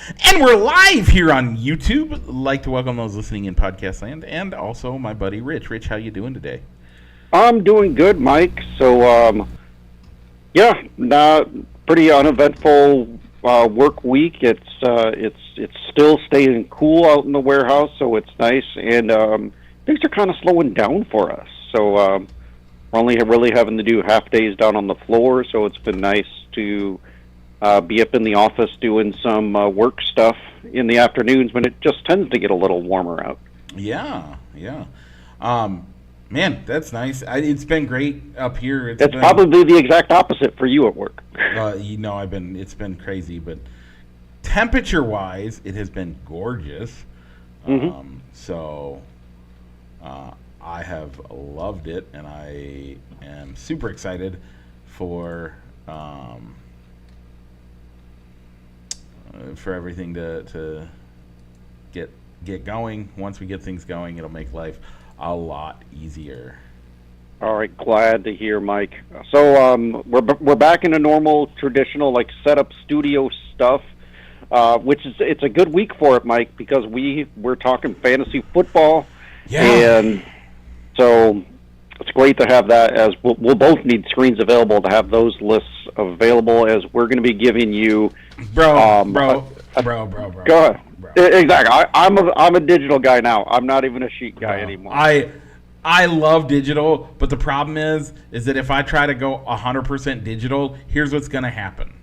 And we're live here on YouTube. I'd like to welcome those listening in podcast land, and also my buddy Rich. Rich, how you doing today? I'm doing good, Mike. So, pretty uneventful work week. It's still staying cool out in the warehouse, so it's nice. And things are kind of slowing down for us. So we're only really having to do half days down on the floor. So it's been nice to be up in the office doing some work stuff in the afternoons when it just tends to get a little warmer out. Yeah. Man, that's nice. It's been great up here. It's probably the exact opposite for you at work. It's been crazy, but temperature-wise, it has been gorgeous. Mm-hmm. I have loved it, and I am super excited for everything to get going. Once we get things going, it'll make life a lot easier. All right, glad to hear, Mike. So we're back into normal, traditional setup studio stuff, which is it's a good week for it, Mike, because we're talking fantasy football, and so it's great to have that. As we'll both need screens available to have those lists available, as we're going to be giving you, bro. Go ahead. Exactly. I'm a digital guy now. I'm not even a sheet guy anymore. I love digital, but the problem is that if I try to go 100% digital, here's what's going to happen.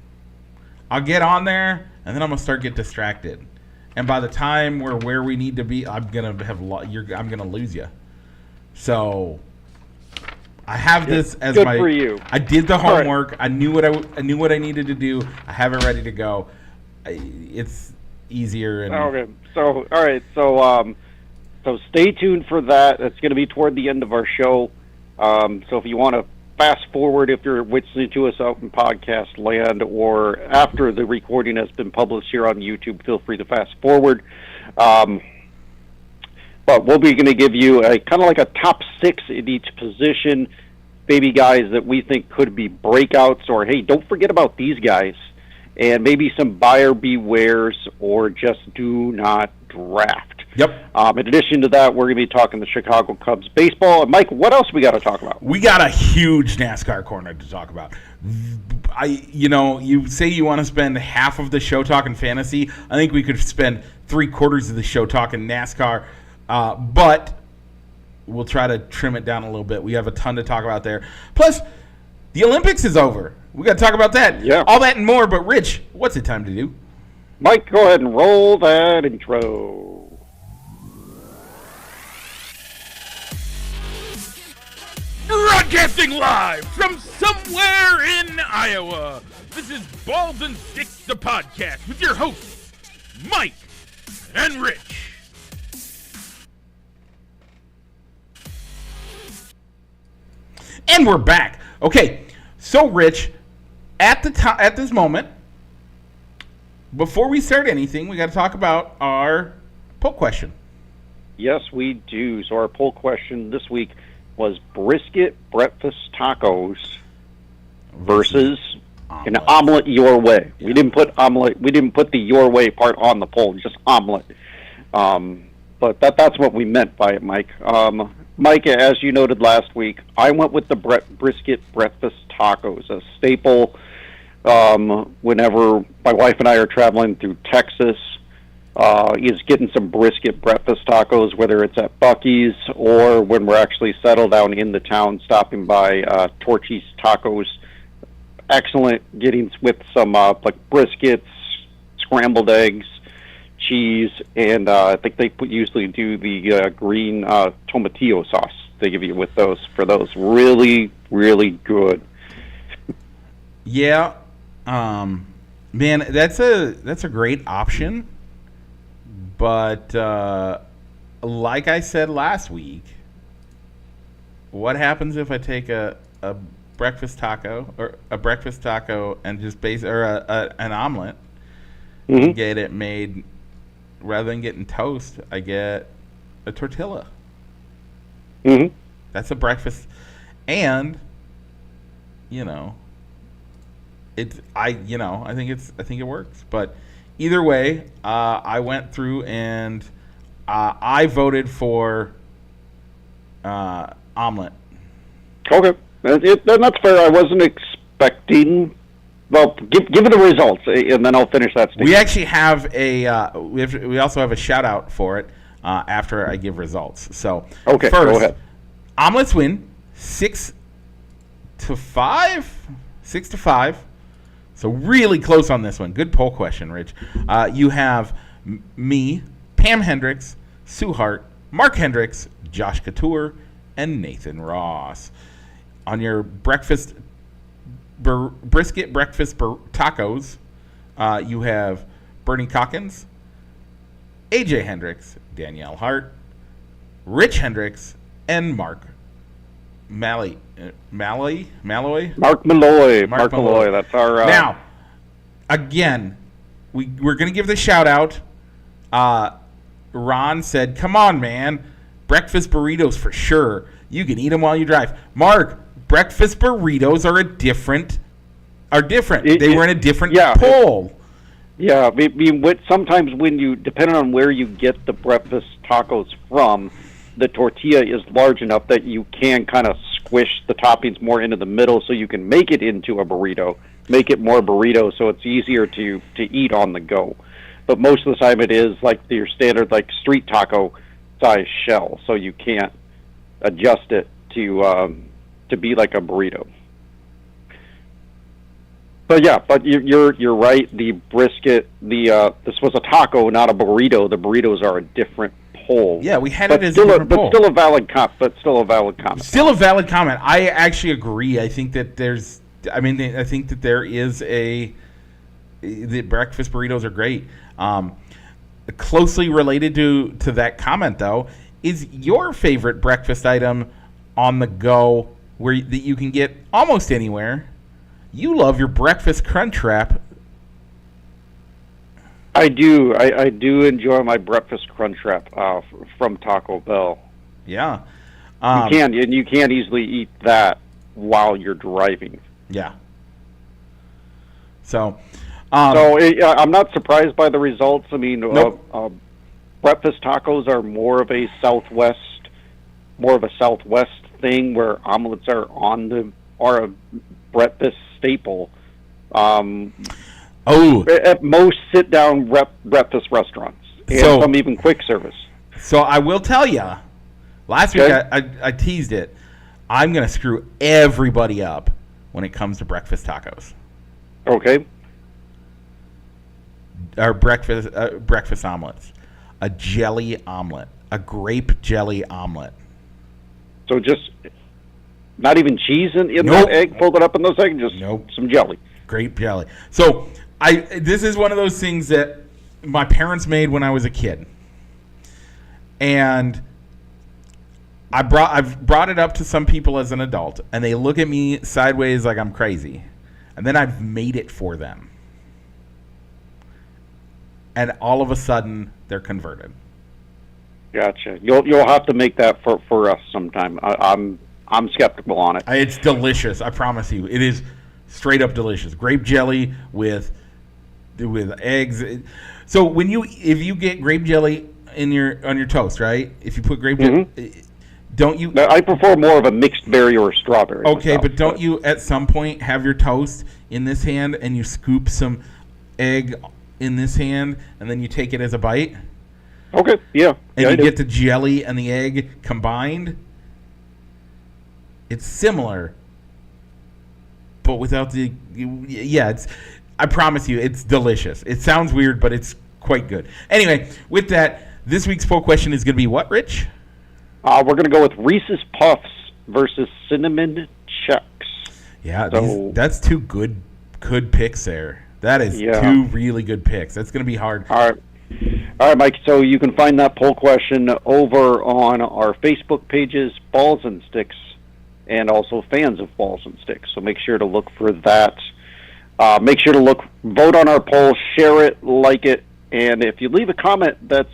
I'll get on there, and then I'm going to start get distracted. And by the time we're where we need to be, I'm going to lose you. So I have this as good for you. I did the homework. Right. I knew what I needed to do. I have it ready to go. It's easier. Okay. So all right. So stay tuned for that. It's going to be toward the end of our show. So if you want to fast forward, if you're listening to us out in podcast land, or after the recording has been published here on YouTube, feel free to fast forward. But we'll be going to give you a kind of like a top 6 in each position, maybe guys that we think could be breakouts, or hey, don't forget about these guys, and maybe some buyer bewares, or just do not draft. Yep. In addition to that, we're going to be talking the Chicago Cubs baseball. And Mike, what else we got to talk about? We got a huge NASCAR corner to talk about. You say you want to spend half of the show talking fantasy. I think we could spend 3/4 of the show talking NASCAR, but we'll try to trim it down a little bit. We have a ton to talk about there. Plus, the Olympics is over. We got to talk about that. Yeah. All that and more. But Rich, what's it time to do? Mike, go ahead and roll that intro. Broadcasting live from somewhere in Iowa, this is Balls and Sticks, the podcast, with your hosts, Mike and Rich. And we're back. Okay, so Rich, at this moment, before we start anything, we got to talk about our poll question. Yes, we do. So our poll question this week was brisket breakfast tacos versus an omelet your way. Yeah. We didn't put omelet. We didn't put the your way part on the poll. Just omelet. But that's what we meant by it, Mike. Mike, as you noted last week, I went with the brisket breakfast tacos, a staple. Whenever my wife and I are traveling through Texas, is getting some brisket breakfast tacos, whether it's at Buc-ee's or when we're actually settled down in the town, stopping by Torchy's Tacos. Excellent, getting with some briskets, scrambled eggs, cheese, and I think they usually do the green tomatillo sauce they give you with those. For those, really, really good. Yeah, man, that's a great option. But like I said last week, what happens if I take a breakfast taco and just an omelet and get it made, rather than getting toast, I get a tortilla. Mm-hmm. That's a breakfast, and I think it works. But either way, I went through and I voted for omelet. Okay, that's fair. I wasn't expecting. Well, give it the results, and then I'll finish that statement. We actually have we also have a shout out for it after I give results. So Okay, first, go ahead. Omelets win 6-5, 6-5. So really close on this one. Good poll question, Rich. You have me, Pam Hendricks, Sue Hart, Mark Hendricks, Josh Couture, and Nathan Ross. On your brisket breakfast tacos, you have Bernie Calkins, AJ Hendricks, Danielle Hart, Rich Hendricks, and Mark Malloy. Mark Malloy. Mark Malloy. That's our. Now, again, we're going to give the shout out. Ron said, "Come on, man, breakfast burritos for sure. You can eat them while you drive." Mark, breakfast burritos are different. They were in a different poll. Yeah, I mean, sometimes when you, depending on where you get the breakfast tacos from, the tortilla is large enough that you can kind of squish the toppings more into the middle, so you can make it into a burrito, make it more burrito, so it's easier to eat on the go. But most of the time, it is like your standard like street taco size shell, so you can't adjust it to be like a burrito. But yeah, but you're right. The brisket, this was a taco, not a burrito. The burritos are a different poll. Yeah, we had it as a different poll. But still a valid comment. Still a valid comment. I actually agree. I think that I think that there is the breakfast burritos are great. Closely related to that comment, though, is your favorite breakfast item on the go that you can get almost anywhere. You love your breakfast crunch wrap. I do. I do enjoy my breakfast crunch wrap from Taco Bell. Yeah. You can easily eat that while you're driving. Yeah. So I'm not surprised by the results. I mean, nope. Breakfast tacos are more of a Southwest thing, where omelets are a breakfast staple. At most sit-down brexit restaurants, and some even quick service. So I will tell you, last week I teased it. I'm going to screw everybody up when it comes to breakfast tacos. Okay. Or breakfast omelets. A jelly omelet. A grape jelly omelet. So just not even cheese in nope. that egg, folded up in those eggs, just some jelly. Grape jelly. So this is one of those things that my parents made when I was a kid. And I've brought it up to some people as an adult, and they look at me sideways like I'm crazy. And then I've made it for them. And all of a sudden, they're converted. Gotcha. You'll have to make that for us sometime. I'm skeptical on it. It's delicious. I promise you. It is straight up delicious. Grape jelly with eggs. So if you get grape jelly on your toast, right? If you put grape jelly, don't you? I prefer more of a mixed berry or a strawberry. Okay, but don't you at some point have your toast in this hand and you scoop some egg in this hand and then you take it as a bite? Okay, yeah. And you get the jelly and the egg combined? It's similar, but without the... Yeah, I promise you, it's delicious. It sounds weird, but it's quite good. Anyway, with that, this week's poll question is going to be what, Rich? We're going to go with Reese's Puffs versus Cinnamon Chex. Yeah, that's two good picks there. That is two really good picks. That's going to be hard. All right, Mike. So you can find that poll question over on our Facebook pages, Balls and Sticks, and also Fans of Balls and Sticks. So make sure to look for that. Make sure to vote on our poll, share it, like it, and if you leave a comment that's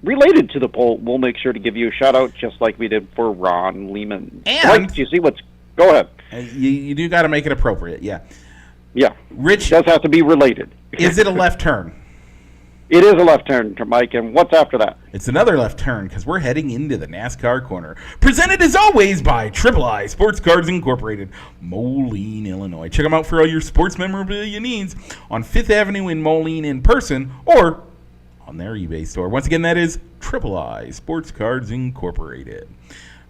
related to the poll, we'll make sure to give you a shout out, just like we did for Ron Lehman. And Mike, do you see what's? Go ahead. You do got to make it appropriate, yeah. Yeah, Rich it does have to be related. Is it a left turn? It is a left turn, Mike, and what's after that? It's another left turn because we're heading into the NASCAR corner. Presented as always by Triple I Sports Cards Incorporated, Moline, Illinois. Check them out for all your sports memorabilia needs on 5th Avenue in Moline in person or on their eBay store. Once again, that is Triple I Sports Cards Incorporated.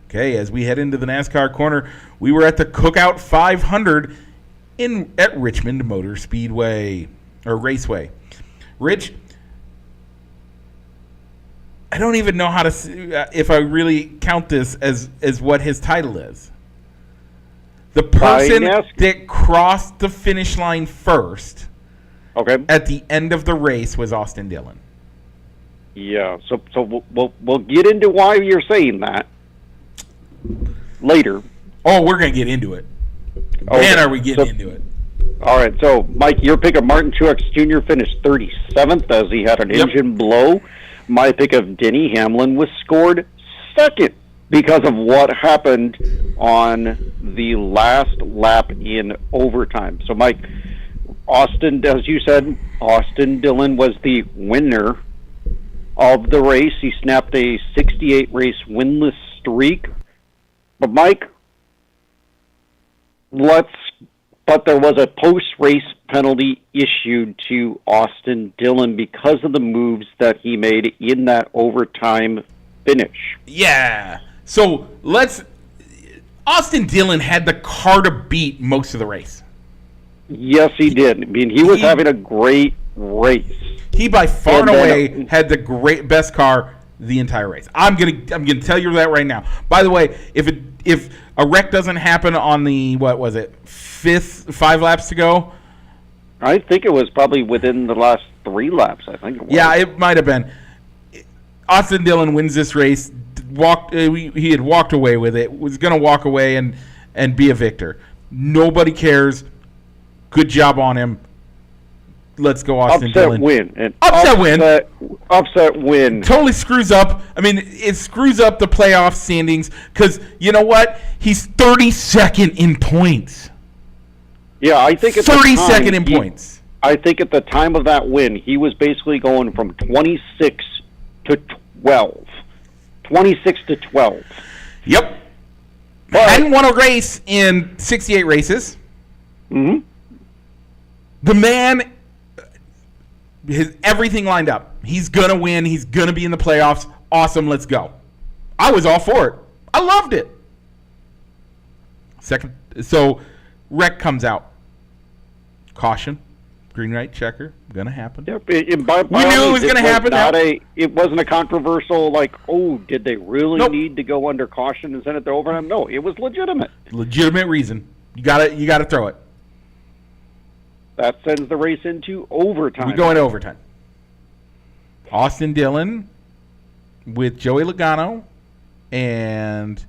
Okay, as we head into the NASCAR corner, we were at the Cookout 500 at Richmond Motor Speedway or Raceway. Rich, I don't even know how to if I really count this as what his title is. The person that crossed the finish line first, at the end of the race, was Austin Dillon. Yeah, so we'll get into why you're saying that later. Oh, we're gonna get into it. Man, are we getting into it? All right, so Mike, your pick of Martin Truex Jr. finished 37th as he had an engine blow. My pick of Denny Hamlin was scored second because of what happened on the last lap in overtime. So, Mike, Austin, as you said, Austin Dillon was the winner of the race. He snapped a 68-race winless streak. But, Mike, but there was a post-race penalty issued to Austin Dillon because of the moves that he made in that overtime finish. Yeah. So Austin Dillon had the car to beat most of the race. Yes, he did. I mean, he was having a great race. He by far and away had the best car the entire race. I'm gonna tell you that right now. By the way, if a wreck doesn't happen on the 5 laps to go, I think it was probably within the last 3 laps. I think it was. Yeah, it might have been. Austin Dillon wins this race. He had walked away with it. Was going to walk away and be a victor. Nobody cares. Good job on him. Let's go, Austin Dillon. Upset win. Totally screws up. I mean, it screws up the playoff standings because you know what? He's 32nd in points. Yeah, I think 32nd in points. I think at the time of that win, he was basically going from 26 to 12. 26 to 12. Yep. But hadn't won a race in 68 races. Mm-hmm. The man has everything lined up. He's going to win. He's going to be in the playoffs. Awesome, let's go. I was all for it. I loved it. So wreck comes out. Caution. Green light checker. Going to happen. Yep. We knew it was going to happen. It wasn't a controversial, did they really need to go under caution and send it to overtime? No, it was legitimate. Legitimate reason. You gotta throw it. That sends the race into overtime. We go into overtime. Austin Dillon with Joey Logano and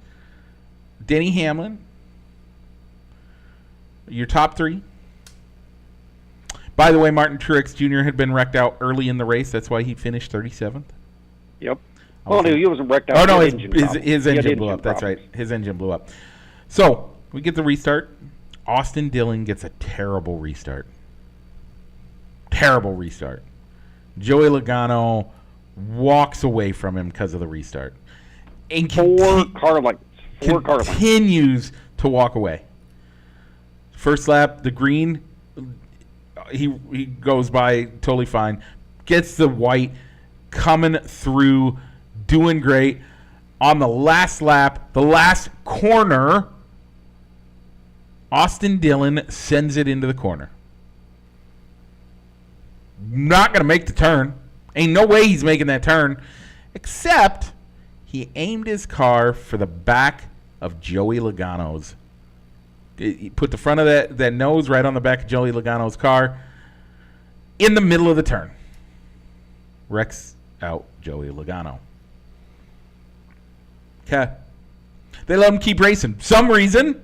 Denny Hamlin. Your top 3. By the way, Martin Truex Jr. had been wrecked out early in the race. That's why he finished 37th. Yep. Well, no, he wasn't wrecked out. Oh, no, his engine blew up. That's right. His engine blew up. So, we get the restart. Austin Dillon gets a terrible restart. Terrible restart. Joey Logano walks away from him because of the restart. And continues to walk away. First lap, the green, he goes by totally fine. Gets the white, coming through, doing great. On the last lap, the last corner, Austin Dillon sends it into the corner. Not going to make the turn. Ain't no way he's making that turn. Except he aimed his car for the back of Joey Logano's. He put the front of that nose right on the back of Joey Logano's car in the middle of the turn. Wrecks out Joey Logano. Okay. They let him keep racing. Some reason,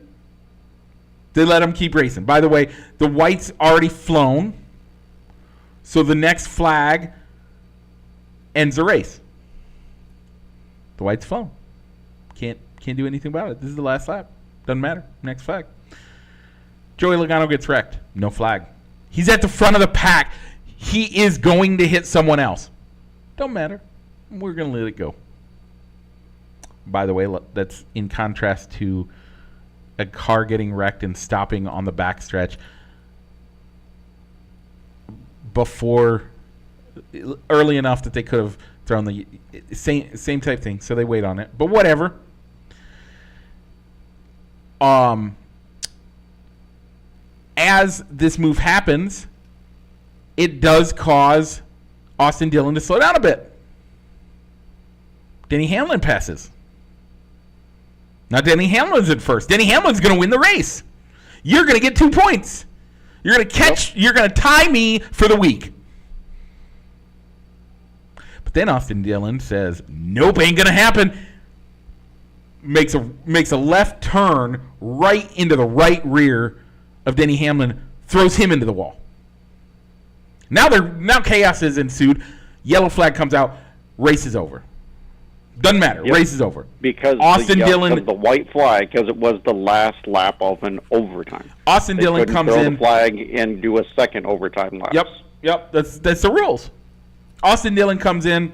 they let him keep racing. By the way, the white's already flown. So the next flag ends the race. The white's flown. Can't do anything about it. This is the last lap. Doesn't matter. Next flag. Joey Logano gets wrecked. No flag. He's at the front of the pack. he is going to hit someone else. Don't matter. We're going to let it go. By the way, that's in contrast to a car getting wrecked and stopping on the backstretch early enough that they could have thrown the same type thing. So they wait on it. But whatever. As this move happens, it does cause Austin Dillon to slow down a bit. Denny Hamlin passes. Now Denny Hamlin's at first. Denny Hamlin's going to win the race. You're going to get 2 points. You're going to catch. Yep. You're going to tie me for the week. But then Austin Dillon says, "Nope, ain't going to happen." Makes a left turn right into the right rear of Denny Hamlin, throws him into the wall. Now chaos has ensued. Yellow flag comes out. Race is over. Doesn't matter. Yep. Race is over. Because Austin Dillon, the white flag, because it was the last lap of an overtime. Austin Dillon comes throw in. The flag and do a second overtime lap. Yep. That's the rules. Austin Dillon comes in,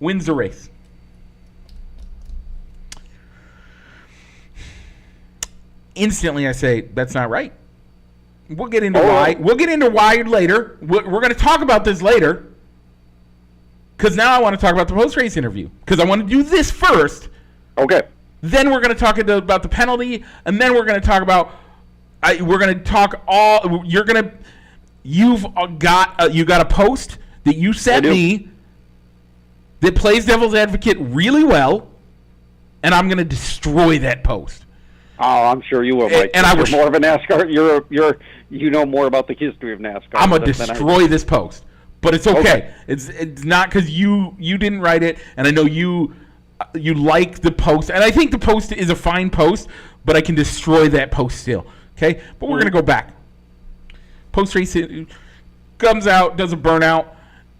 wins the race. Instantly, I say that's not right. We'll get into why. We'll get into why later. We're going to talk about this later. Because now I want to talk about the post-race interview. Because I want to do this first. Okay. Then we're going to talk about the penalty, and then we're going to talk about. We're going to talk all. You've got a post that you sent me that plays devil's advocate really well, and I'm going to destroy that post. Oh, I'm sure you will, Mike. And you're more of a NASCAR. You know more about the history of NASCAR. I'm gonna destroy this post, but it's okay. It's not because you didn't write it, and I know you like the post, and I think the post is a fine post, but I can destroy that post still. Okay, but we're gonna go back. Post race comes out, does a burnout.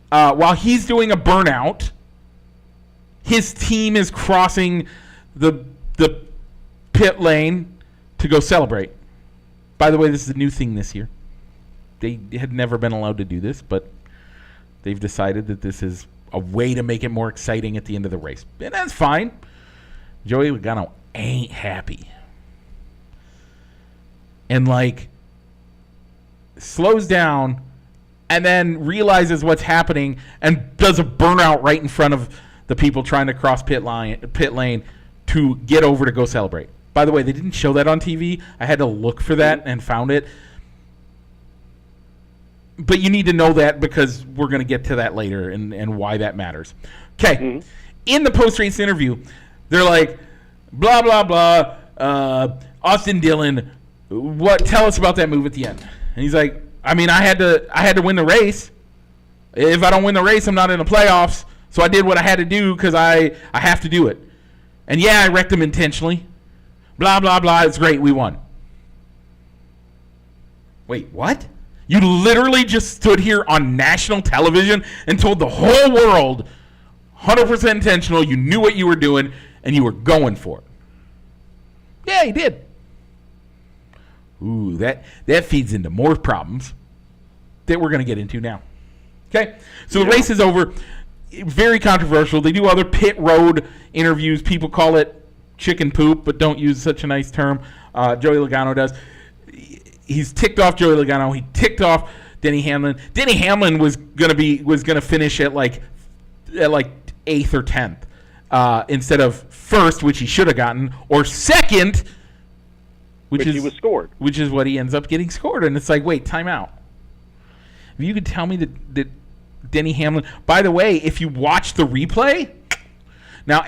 While he's doing a burnout, his team is crossing the pit lane to go celebrate. By the way, this is a new thing this year. They had never been allowed to do this, but they've decided that this is a way to make it more exciting at the end of the race. And that's fine. Joey Logano ain't happy. And slows down and then realizes what's happening and does a burnout right in front of the people trying to cross pit lane to get over to go celebrate. By the way, they didn't show that on TV. I had to look for that and found it. But you need to know that because we're going to get to that later and why that matters. Okay. Mm-hmm. In the post-race interview, they're like, blah, blah, blah. Austin Dillon, tell us about that move at the end. And he's like, I had to win the race. If I don't win the race, I'm not in the playoffs. So I did what I had to do because I have to do it. And yeah, I wrecked him intentionally. Blah, blah, blah. It's great. We won. Wait, what? You literally just stood here on national television and told the whole world, 100% intentional, you knew what you were doing, and you were going for it. Yeah, he did. Ooh, that feeds into more problems that we're going to get into now. Okay? So the race is over. Very controversial. They do other pit road interviews. People call it chicken poop, but don't use such a nice term. Joey Logano does. He's ticked off Joey Logano. He ticked off Denny Hamlin. Denny Hamlin was gonna finish at like 8th or 10th instead of first, which he should have gotten, or second, which he was scored, which is what he ends up getting scored. And it's like, wait, time out. If you could tell me that Denny Hamlin. By the way, if you watch the replay, now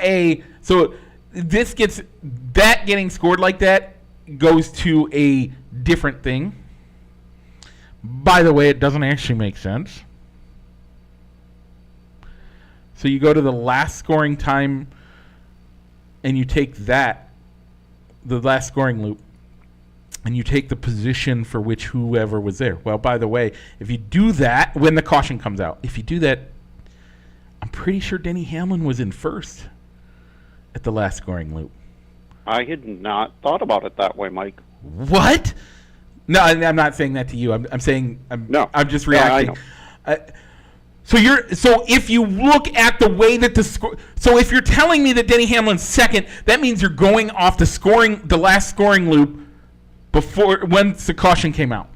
so this getting scored like that goes to a different thing. By the way, it doesn't actually make sense. So you go to the last scoring time and you take the last scoring loop, and you take the position for which whoever was there. Well, by the way, if you do that, when the caution comes out, if you do that, I'm pretty sure Denny Hamlin was in first at the last scoring loop. I had not thought about it that way, Mike. What? No, I'm not saying that to you. I'm saying I'm just reacting. So if you look at the way that so if you're telling me that Denny Hamlin's second, that means you're going off the last scoring loop before when the caution came out.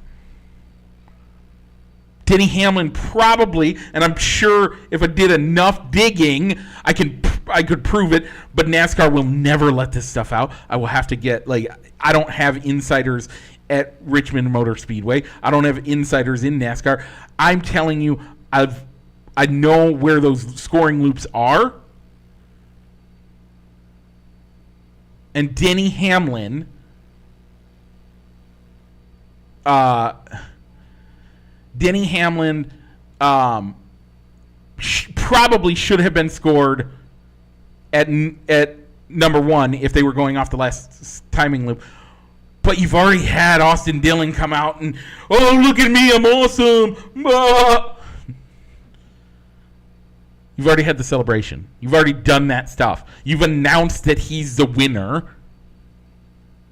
Denny Hamlin probably, and I'm sure if I did enough digging, I could prove it, but NASCAR will never let this stuff out. I will have to get, I don't have insiders at Richmond Motor Speedway. I don't have insiders in NASCAR. I'm telling you, I know where those scoring loops are. And Denny Hamlin probably should have been scored at number one if they were going off the last timing loop. But you've already had Austin Dillon come out and, oh, look at me, I'm awesome. You've already had the celebration. You've already done that stuff. You've announced that he's the winner.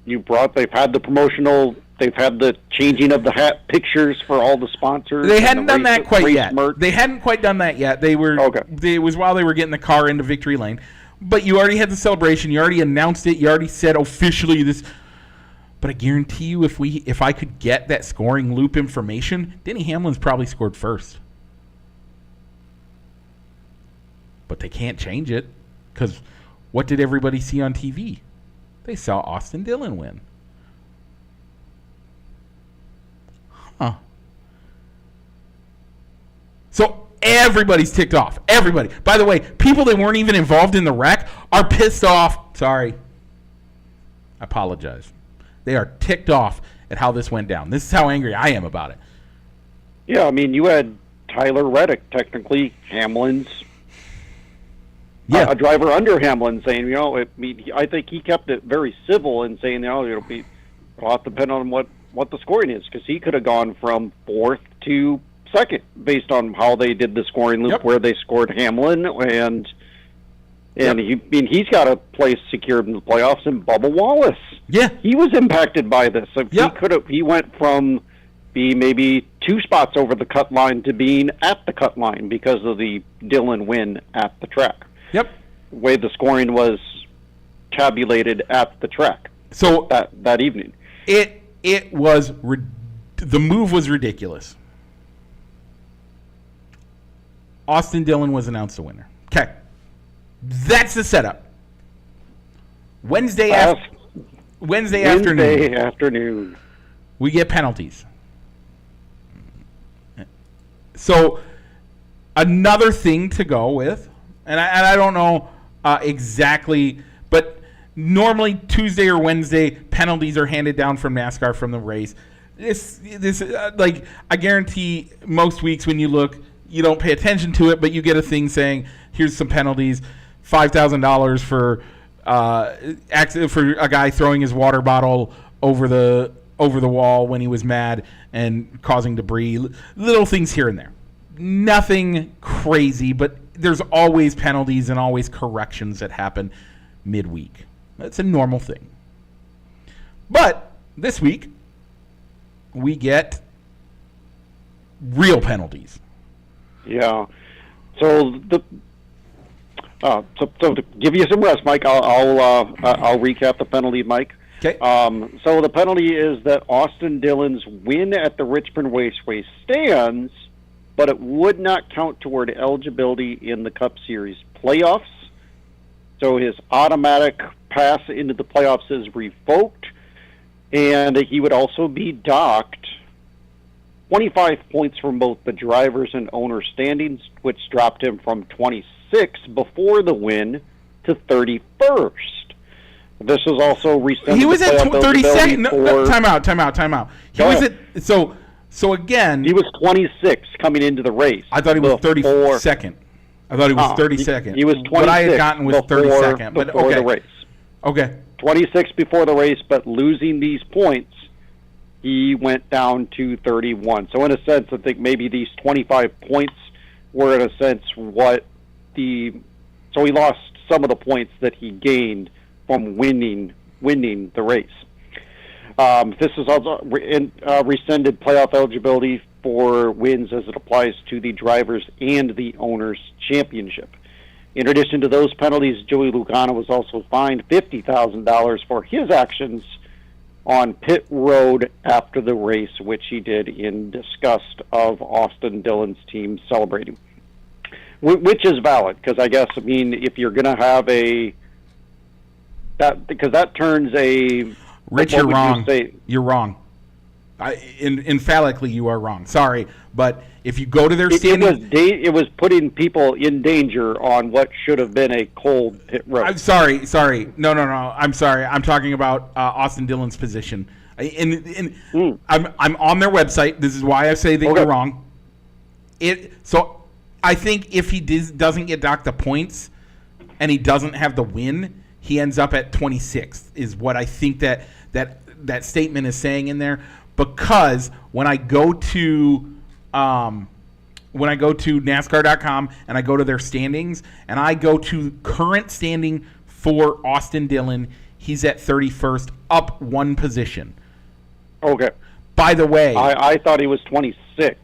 They've had the promotional, they've had the changing of the hat pictures for all the sponsors. They hadn't done that quite yet. Merch. They hadn't quite done that yet. They were. Okay. It was while they were getting the car into victory lane. But you already had the celebration. You already announced it. You already said officially this. But I guarantee you, if I could get that scoring loop information, Denny Hamlin's probably scored first. But they can't change it because what did everybody see on TV? They saw Austin Dillon win. Huh. So everybody's ticked off. Everybody. By the way, people that weren't even involved in the wreck are pissed off. Sorry. I apologize. They are ticked off at how this went down. This is how angry I am about it. Yeah, I mean, you had Tyler Reddick, technically Hamlin's a driver under Hamlin, saying, I think he kept it very civil and saying, it'll have to depend on what the scoring is, because he could have gone from fourth to second based on how they did the scoring loop, where they scored Hamlin, and he's got a place secured in the playoffs. And Bubba Wallace, he was impacted by this. So he went from being maybe 2 spots over the cut line to being at the cut line because of the Dillon win at the track. Yep. The way the scoring was tabulated at the track. So that evening, it was the move was ridiculous. Austin Dillon was announced the winner. Okay, that's the setup. Wednesday afternoon, we get penalties. So another thing to go with. And I don't know exactly, but normally Tuesday or Wednesday, penalties are handed down from NASCAR from the race. I guarantee most weeks when you look, you don't pay attention to it, but you get a thing saying, here's some penalties, $5,000 for a guy throwing his water bottle over the wall when he was mad and causing debris. Little things here and there. Nothing crazy, but there's always penalties and always corrections that happen midweek. That's a normal thing. But this week, we get real penalties. Yeah. So to give you some rest, Mike, I'll recap the penalty, Mike. Okay. So the penalty is that Austin Dillon's win at the Richmond Raceway stands, but it would not count toward eligibility in the Cup Series playoffs. So his automatic pass into the playoffs is revoked, and he would also be docked 25 points from both the drivers and owner standings, which dropped him from 26 before the win to 31st. This was also rescinded. He was at 32nd. Time out. He was at so again. He was 26 coming into the race. I thought he was 32nd. I thought he was 32nd. He was 26. What I had gotten was 32nd. But before the race. Okay. 26 before the race, but losing these points, he went down to 31. So in a sense, I think maybe these 25 points were in a sense so he lost some of the points that he gained from winning the race. This is also rescinded playoff eligibility for wins as it applies to the drivers and the owners championship. In addition to those penalties, Joey Logano was also fined $50,000 for his actions on pit road after the race, which he did in disgust of Austin Dillon's team celebrating, which is valid, because I guess, I mean, if you're going to have because that turns a... Rich, you're wrong. You're wrong. Emphatically, you are wrong. Sorry, but if you go to their standing... It was putting people in danger on what should have been a cold pit road. I'm sorry. No. I'm sorry. I'm talking about Austin Dillon's position. I'm on their website. This is why I say that you're wrong. So I think if he doesn't get docked the points and he doesn't have the win, he ends up at 26th, is what I think that statement is saying in there. Because when I go to NASCAR.com and I go to their standings and I go to current standing for Austin Dillon, he's at 31st, up one position. Okay. By the way, I thought he was 26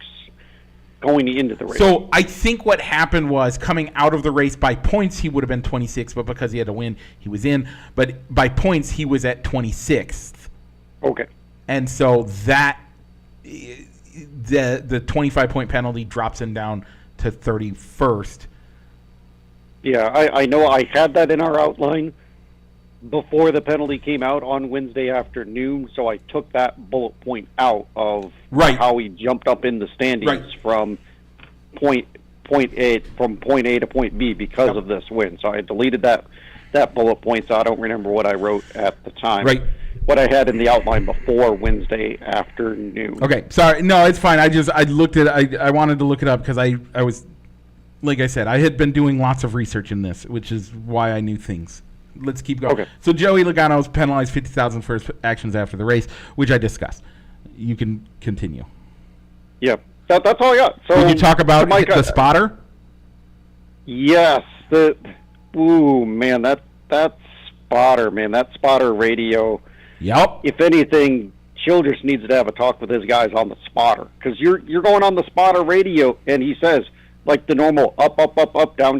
going into the race. So I think what happened was, coming out of the race, by points he would have been 26, but because he had to win, he was in. But by points he was at 26th. Okay. And so that the 25-point penalty drops him down to 31st. Yeah, I know I had that in our outline before the penalty came out on Wednesday afternoon, so I took that bullet point out of how he jumped up in the standings from point A to point B because of this win. So I deleted that bullet point, so I don't remember what I wrote at the time. Right. What I had in the outline before Wednesday afternoon. Okay, sorry. No, it's fine. I looked at I wanted to look it up because I was, like I said, I had been doing lots of research in this, which is why I knew things. Let's keep going. Okay. So Joey Logano was penalized $50,000 for his actions after the race, which I discussed. You can continue. Yeah, that's all I got. So did you talk about the spotter? Yes. That spotter radio. Yep. If anything, Childress needs to have a talk with his guys on the spotter, because you're going on the spotter radio and he says, like, the normal up, down,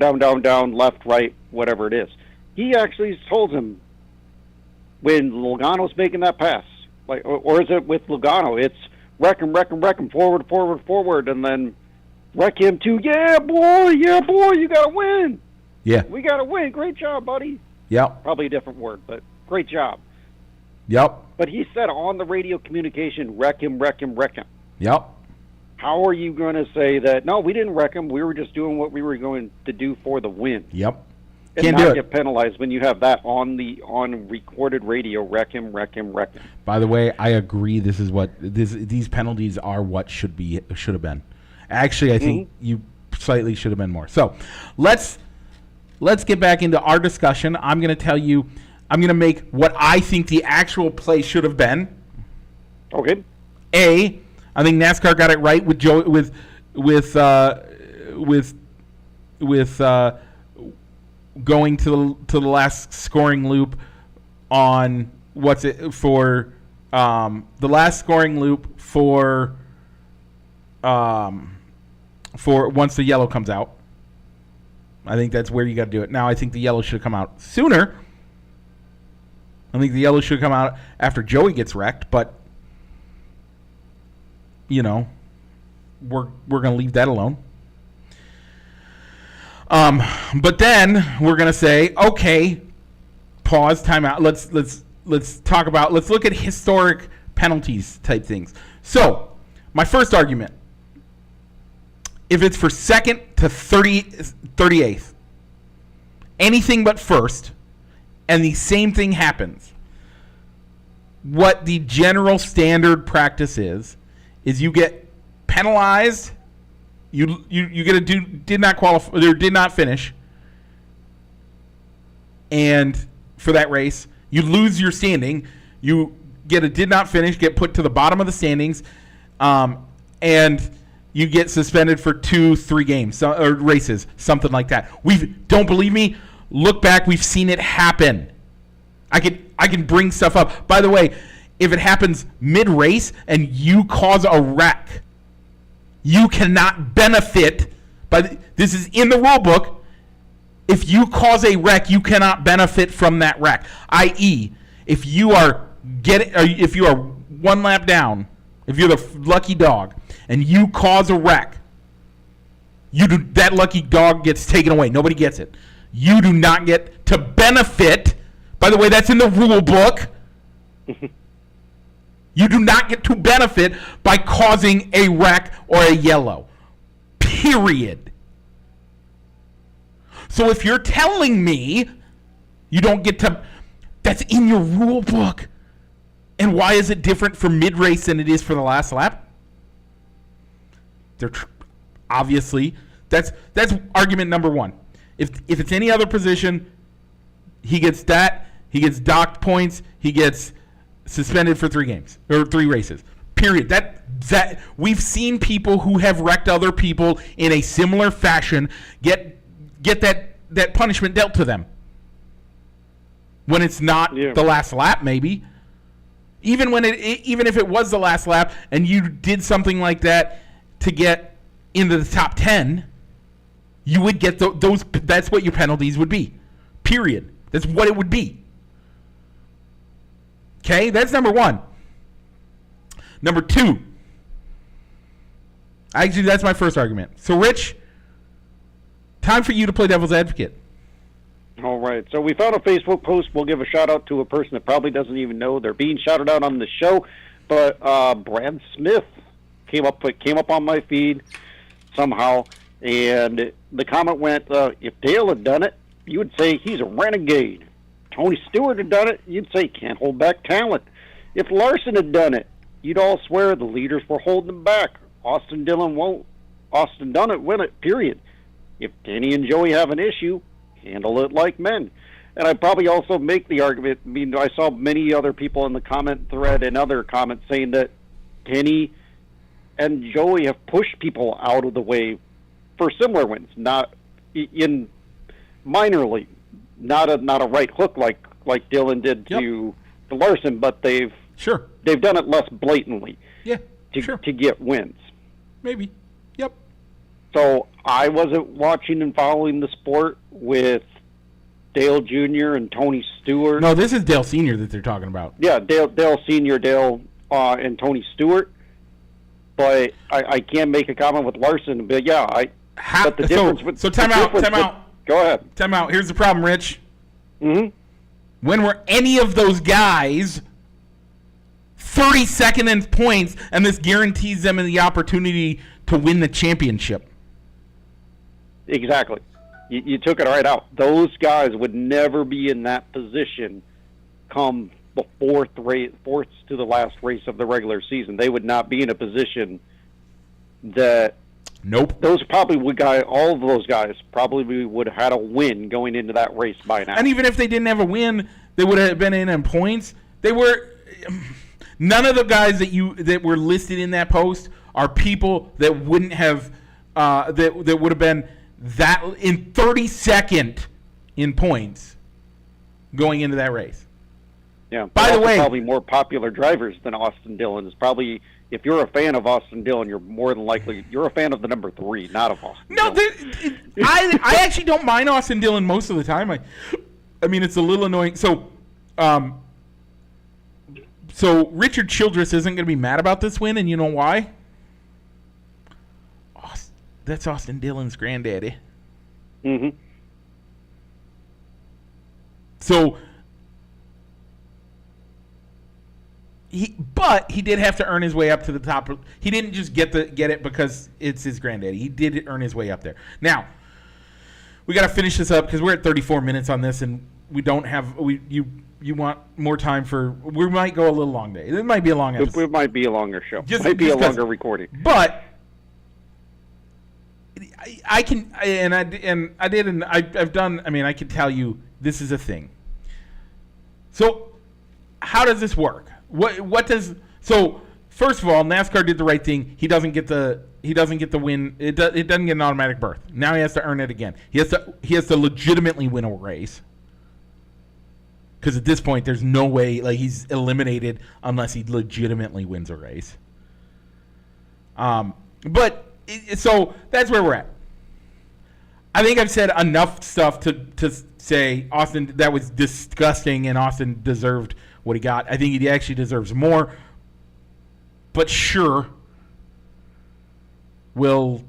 left, right, whatever it is. He actually told him when Logano's making that pass, like, or is it with Logano? It's wreck him, forward, and then wreck him too. Yeah, boy, you gotta win. Yeah, we gotta win. Great job, buddy. Yep. Probably a different word, but great job. Yep. But he said on the radio communication, wreck him. Yep. How are you going to say that, no, we didn't wreck him, we were just doing what we were going to do for the win? Yep. And Can't not do it. Get penalized when you have that on recorded radio, wreck him. By the way, I agree. This is what these penalties are. What should have been. Actually, I think you slightly should have been more. So, let's get back into our discussion. I'm going to make what I think the actual play should have been. Okay. I think NASCAR got it right with going to the last scoring loop on the last scoring loop for once the yellow comes out. I think that's where you got to do it. Now I think the yellow should come out sooner. I think the yellow should come out after Joey gets wrecked, but we're going to leave that alone. But then we're going to say, okay, pause, time out. Let's look at historic penalties type things. So, my first argument, if it's for second to 38th, anything but first, and the same thing happens, what the general standard practice is you get penalized. You get a did not qualify or did not finish, and for that race you lose your standing. You get a did not finish, get put to the bottom of the standings, and you get suspended for 2-3 games or races, something like that. Don't believe me? Look back. We've seen it happen. I can bring stuff up. By the way, if it happens mid-race and you cause a wreck, You cannot benefit this is in the rule book. If you cause a wreck, you cannot benefit from that wreck. I.e., if you are one lap down, if you're the lucky dog, and you cause a wreck, that lucky dog gets taken away. Nobody gets it. You do not get to benefit. By the way, that's in the rule book. You do not get to benefit by causing a wreck or a yellow. Period. So if you're telling me you don't get to, that's in your rule book. And why is it different for mid-race than it is for the last lap? Obviously, that's argument number one. If it's any other position, he gets docked points, he gets suspended for 3 games or 3 races. Period. That we've seen people who have wrecked other people in a similar fashion get that punishment dealt to them. When it's not the last lap, maybe. Even if it was the last lap and you did something like that to get into the top 10, you would get those. That's what your penalties would be. Period. That's what it would be. Okay, that's number one. Number two. Actually, that's my first argument. So, Rich, time for you to play devil's advocate. All right. So we found a Facebook post. We'll give a shout-out to a person that probably doesn't even know they're being shouted out on the show. But Brad Smith came up on my feed somehow, and the comment went, if Dale had done it, you would say he's a renegade. Tony Stewart had done it, you'd say can't hold back talent. If Larson had done it, you'd all swear the leaders were holding him back. Austin Dillon won't. Austin done it, win it, period. If Denny and Joey have an issue, handle it like men. And I'd probably also make the argument, I mean, I saw many other people in the comment thread and other comments saying that Denny and Joey have pushed people out of the way for similar wins, not in minor league, not a right hook like Dillon did to Larson, but they've done it less blatantly to get wins. Maybe. Yep. So I wasn't watching and following the sport with Dale Jr. and Tony Stewart. No, this is Dale Sr. that they're talking about. Yeah, Dale Sr., Dale and Tony Stewart. But I can make a comment with Larson. But yeah, but the difference. So time out. Go ahead. Time out. Here's the problem, Rich. Mm-hmm. When were any of those guys 32nd in points, and this guarantees them the opportunity to win the championship? Exactly. You took it right out. Those guys would never be in that position come the fourth to the last race of the regular season. They would not be in a position that. Nope. Those probably all of those guys probably would have had a win going into that race by now. And even if they didn't have a win, they would have been in points. They were. None of the guys that were listed in that post are people that wouldn't have that would have been that in 32nd in points going into that race. Yeah. By the way, probably more popular drivers than Austin Dillon is probably. If you're a fan of Austin Dillon, you're more than likely you're a fan of the number 3, not of Austin. No, I actually don't mind Austin Dillon most of the time. I mean, it's a little annoying. So Richard Childress isn't going to be mad about this win, and you know why? That's Austin Dillon's granddaddy. Mm-hmm. So, he did have to earn his way up to the top. He didn't just get it because it's his granddaddy. He did earn his way up there. Now, we got to finish this up because we're at 34 minutes on this, and we don't have you want more time for. We might go a little long day. It might be a long episode. It might be a longer show. It might be a longer recording. But I can, and I did, and I've done. I mean, I can tell you this is a thing. So, how does this work? What does so? First of all, NASCAR did the right thing. He doesn't get the win. It doesn't get an automatic berth. Now he has to earn it again. He has to legitimately win a race. Because at this point, there's no way, like, he's eliminated unless he legitimately wins a race. But So that's where we're at. I think I've said enough stuff to say Austin, that was disgusting, and Austin deserved what he got. I think he actually deserves more. But sure, we'll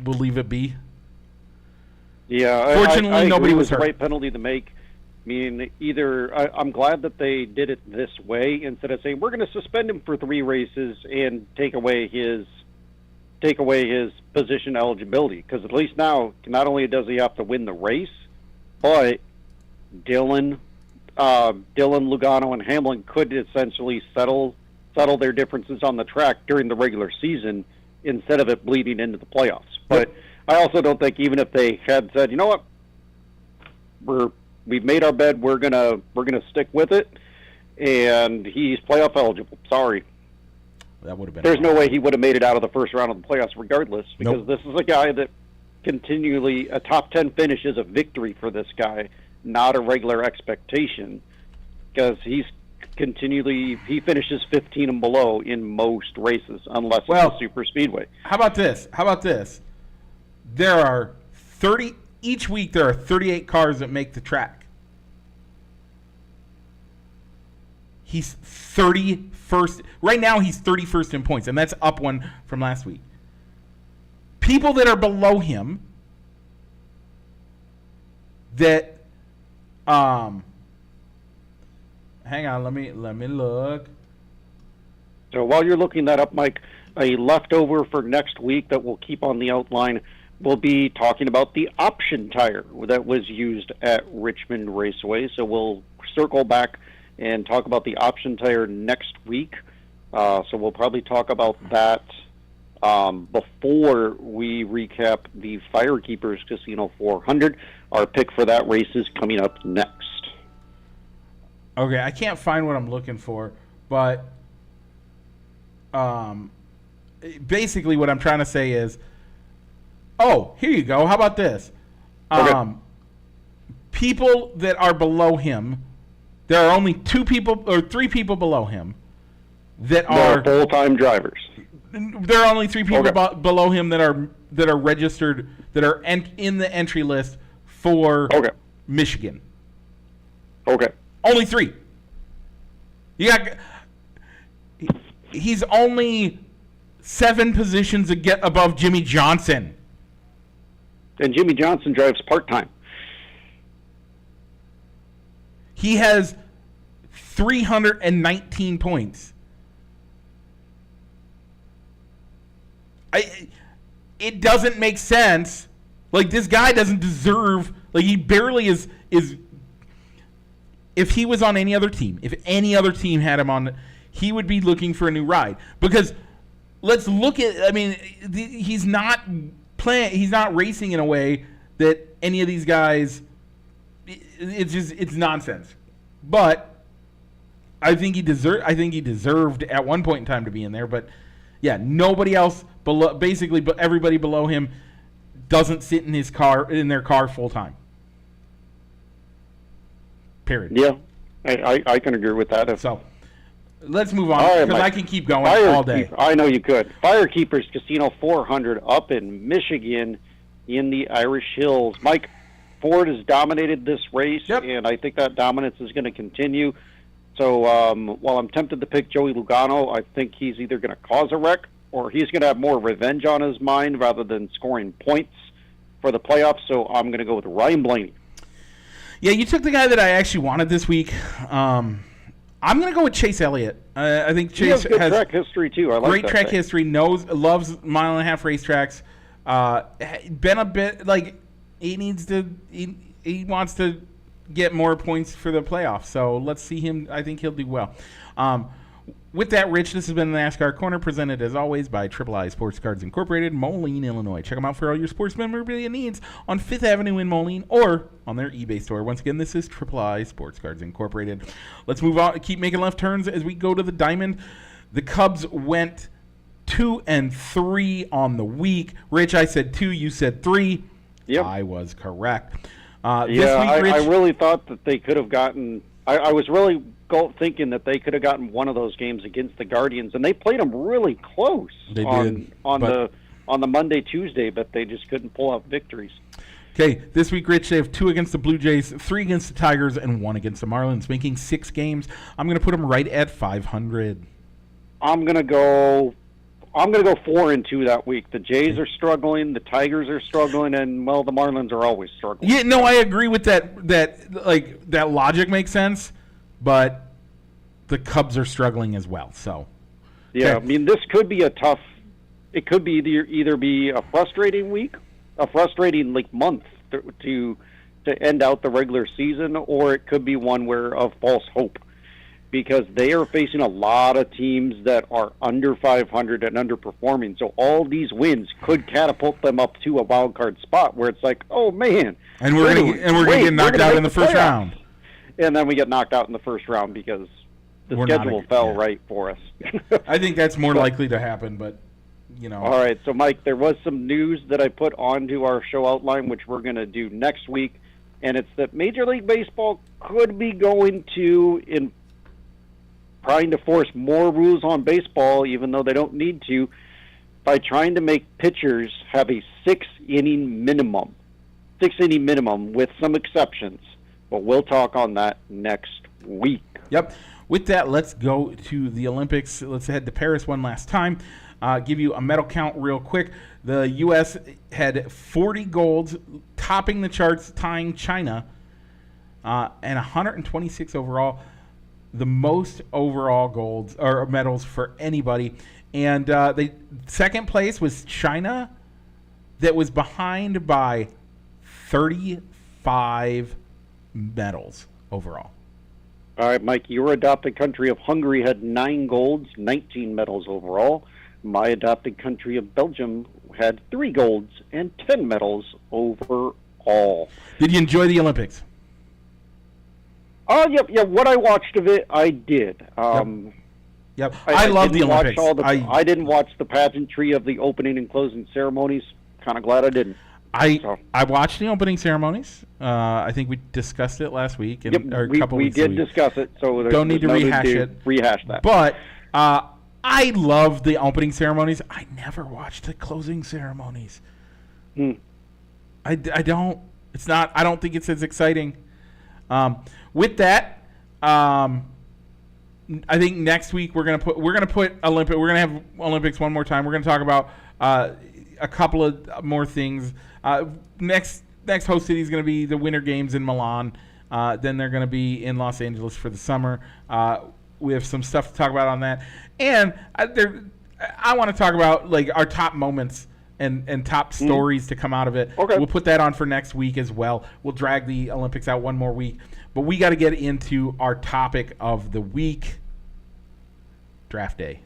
leave it be. Yeah, Fortunately, I nobody agree was with the hurt. right penalty to make. I mean, I'm glad that they did it this way instead of saying we're going to suspend him for 3 races and take away his position eligibility. Because at least now, not only does he have to win the race, but Dillon, Lugano, and Hamlin could essentially settle their differences on the track during the regular season instead of it bleeding into the playoffs. But I also don't think, even if they had said, you know what, we've made our bed, we're gonna stick with it, and he's playoff eligible. Sorry, that would have been. There's no way he would have made it out of the first round of the playoffs, regardless, because Nope. this is a guy that continually a top 10 finish is a victory for this guy, not a regular expectation, because he finishes 15 and below in most races, unless it's a super speedway. How about this? There are 30 each week. There are 38 cars that make the track. He's 31st right now. He's 31st in points, and that's up one from last week. People that are below him that hang on, let me look. So while you're looking that up, Mike, a leftover for next week that we'll keep on the outline, we'll be talking about the option tire that was used at Richmond Raceway. So we'll circle back and talk about the option tire next week. So we'll probably talk about that before we recap the Firekeepers Casino 400. Our pick for that race is coming up next. Okay, I can't find what I'm looking for, but basically what I'm trying to say is, oh, here you go. How about this? Okay. People that are below him, there are only 2 people or 3 people below him that are full-time drivers. There are only 3 people Okay. below him that are registered, that are in the entry list for Michigan. Okay. Only 3. He's only 7 positions above Jimmy Johnson. And Jimmy Johnson drives part-time. He has 319 points. It doesn't make sense. Like, this guy doesn't deserve, like, he barely is if he was on any other team, if any other team had him on, he would be looking for a new ride. Because let's look at, I mean, he's not racing in a way that any of these guys, it's nonsense. But I think he deserved at one point in time to be in there. But yeah, nobody else below, basically, but everybody below him doesn't sit in their car full time. Period. Yeah, I can agree with that. So let's move on, because I can keep going all day. I know you could. Firekeepers Casino 400 up in Michigan in the Irish Hills. Mike, Ford has dominated this race, and I think that dominance is going to continue. So while I'm tempted to pick Joey Lugano, I think he's either going to cause a wreck or he's going to have more revenge on his mind rather than scoring points for the playoffs. So I'm going to go with Ryan Blaney. Yeah, you took the guy that I actually wanted this week. I'm going to go with Chase Elliott. I think Chase has good has track history too. I like great that track thing. history. Loves 1.5 mile racetracks. Been a bit like he wants to get more points for the playoffs. So let's see him. I think he'll do well. With that, Rich, this has been the NASCAR Corner, presented as always by Triple I Sports Cards Incorporated, Moline, Illinois. Check them out for all your sports memorabilia needs on 5th Avenue in Moline or on their eBay store. Once again, this is Triple I Sports Cards Incorporated. Let's move on. Keep making left turns as we go to the Diamond. The Cubs went 2-3 on the week. Rich, I said 2. You said 3. Yep. I was correct. Yeah, this week, Rich, I really thought that they could have gotten I was really thinking that they could have gotten one of those games against the Guardians, and they played them really close on the Monday, Tuesday, but they just couldn't pull out victories. Okay, this week, Rich, they have 2 against the Blue Jays, 3 against the Tigers, and 1 against the Marlins, making 6 games. I'm going to put them right at 500. I'm going to go 4-2 that week. The Jays are struggling, the Tigers are struggling, and well, the Marlins are always struggling. Yeah, no, I agree with that. That logic makes sense, but the Cubs are struggling as well. So, yeah, okay. I mean, this could be a tough. It could be either be a frustrating week, a frustrating month to end out the regular season, or it could be one of false hope, because they are facing a lot of teams that are under 500 and underperforming. So all these wins could catapult them up to a wild card spot where it's like, oh man, and we're gonna get knocked out in the first round, and then we get knocked out in the first round because the schedule fell right for us. I think that's more likely to happen, but All right, so Mike, there was some news that I put onto our show outline, which we're going to do next week, and it's that Major League Baseball could be going to trying to force more rules on baseball, even though they don't need to, by trying to make pitchers have a 6-inning minimum. 6-inning minimum with some exceptions. But we'll talk on that next week. Yep. With that, let's go to the Olympics. Let's head to Paris one last time. Give you a medal count real quick. The U.S. had 40 golds, topping the charts, tying China, and 126 overall. The most overall golds or medals for anybody. And the second place was China, that was behind by 35 medals overall. All right, Mike, your adopted country of Hungary had 9 golds, 19 medals overall. My adopted country of Belgium had 3 golds and 10 medals overall. Did you enjoy the Olympics? Oh, yeah. What I watched of it, I did. Yep. I love the Olympics. I didn't watch the pageantry of the opening and closing ceremonies. Kind of glad I didn't. I watched the opening ceremonies. I think we discussed it last week. We did discuss it, so don't need to rehash that. But I love the opening ceremonies. I never watched the closing ceremonies. I don't. It's not. I don't think it's as exciting. With that, I think next week we're gonna put Olympic. We're gonna have Olympics one more time. We're gonna talk about a couple of more things. Next host city is gonna be the Winter Games in Milan. Then they're gonna be in Los Angeles for the summer. We have some stuff to talk about on that, and I want to talk about our top moments and top stories to come out of it. Okay. We'll put that on for next week as well. We'll drag the Olympics out one more week. But we got to get into our topic of the week, draft day.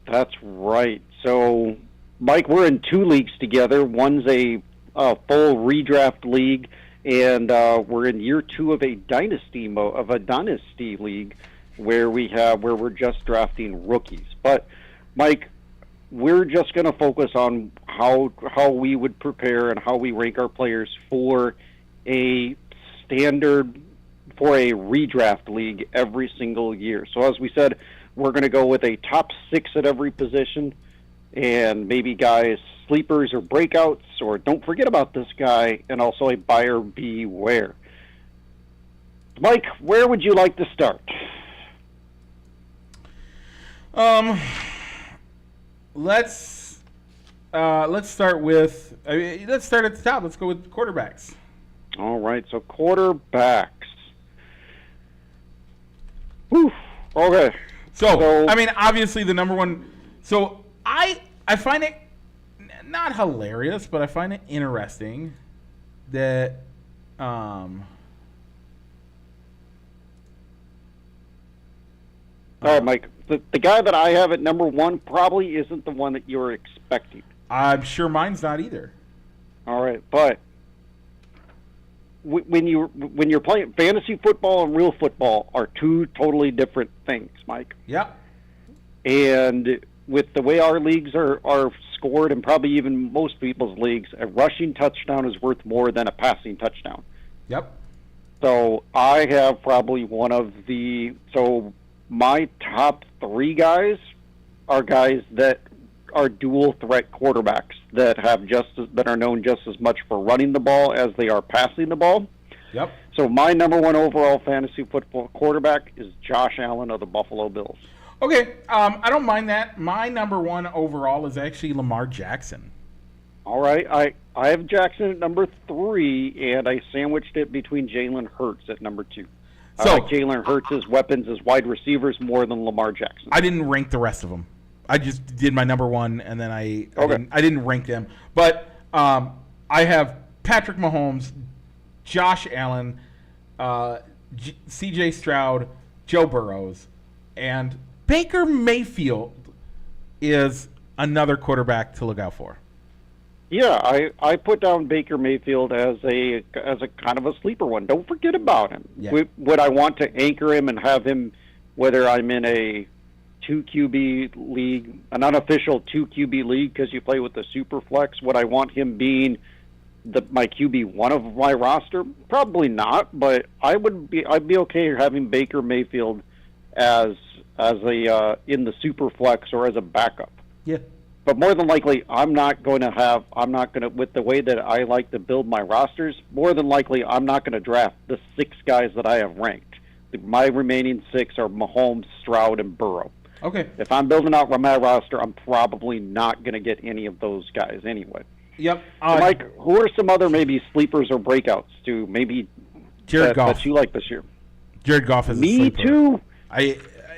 That's right. So, Mike, we're in 2 leagues together. One's a full redraft league, and we're in year 2 of a dynasty league where we're just drafting rookies. But, Mike, we're just going to focus on how we would prepare and how we rank our players for a redraft league every single year. So as we said, we're going to go with a top 6 at every position, and maybe guys sleepers or breakouts, or don't forget about this guy, and also a buyer beware. Mike, where would you like to start? Let's start with. Let's start at the top. Let's go with quarterbacks. All right, so quarterbacks. Whew. Okay. So I mean, obviously the number one. So I find it not hilarious, but I find it interesting that all right, Mike. The guy that I have at number 1 probably isn't the one that you're expecting. I'm sure mine's not either. All right, but when you're playing fantasy football and real football are 2 totally different things, Mike. Yep. And with the way our leagues are scored, and probably even most people's leagues, a rushing touchdown is worth more than a passing touchdown. Yep. So I have probably so my top 3 guys are guys that are dual threat quarterbacks that are known just as much for running the ball as they are passing the ball. Yep. So my number 1 overall fantasy football quarterback is Josh Allen of the Buffalo Bills. Okay, I don't mind that. My number 1 overall is actually Lamar Jackson. All right, I have Jackson at number 3, and I sandwiched it between Jalen Hurts at number 2. I like Jalen Hurts' weapons as wide receivers more than Lamar Jackson. I didn't rank the rest of them. I just did my number 1, and then I didn't rank them. But I have Patrick Mahomes, Josh Allen, C.J. Stroud, Joe Burrows, and Baker Mayfield is another quarterback to look out for. Yeah, I put down Baker Mayfield as a kind of a sleeper one. Don't forget about him. Yeah. Would I want to anchor him and have him, whether I'm in a 2 QB league, an unofficial 2 QB league because you play with the super flex, would I want him being my QB1 of my roster? Probably not, but I'd be okay having Baker Mayfield as a in the super flex or as a backup. Yeah. But more than likely, with the way that I like to build my rosters, more than likely I'm not going to draft the 6 guys that I have ranked. My remaining 6 are Mahomes, Stroud, and Burrow. Okay. If I'm building out my roster, I'm probably not going to get any of those guys anyway. Yep. So Mike, who are some other maybe sleepers or breakouts to maybe Jared Goff. that you like this year? Jared Goff is Me a sleeper. too.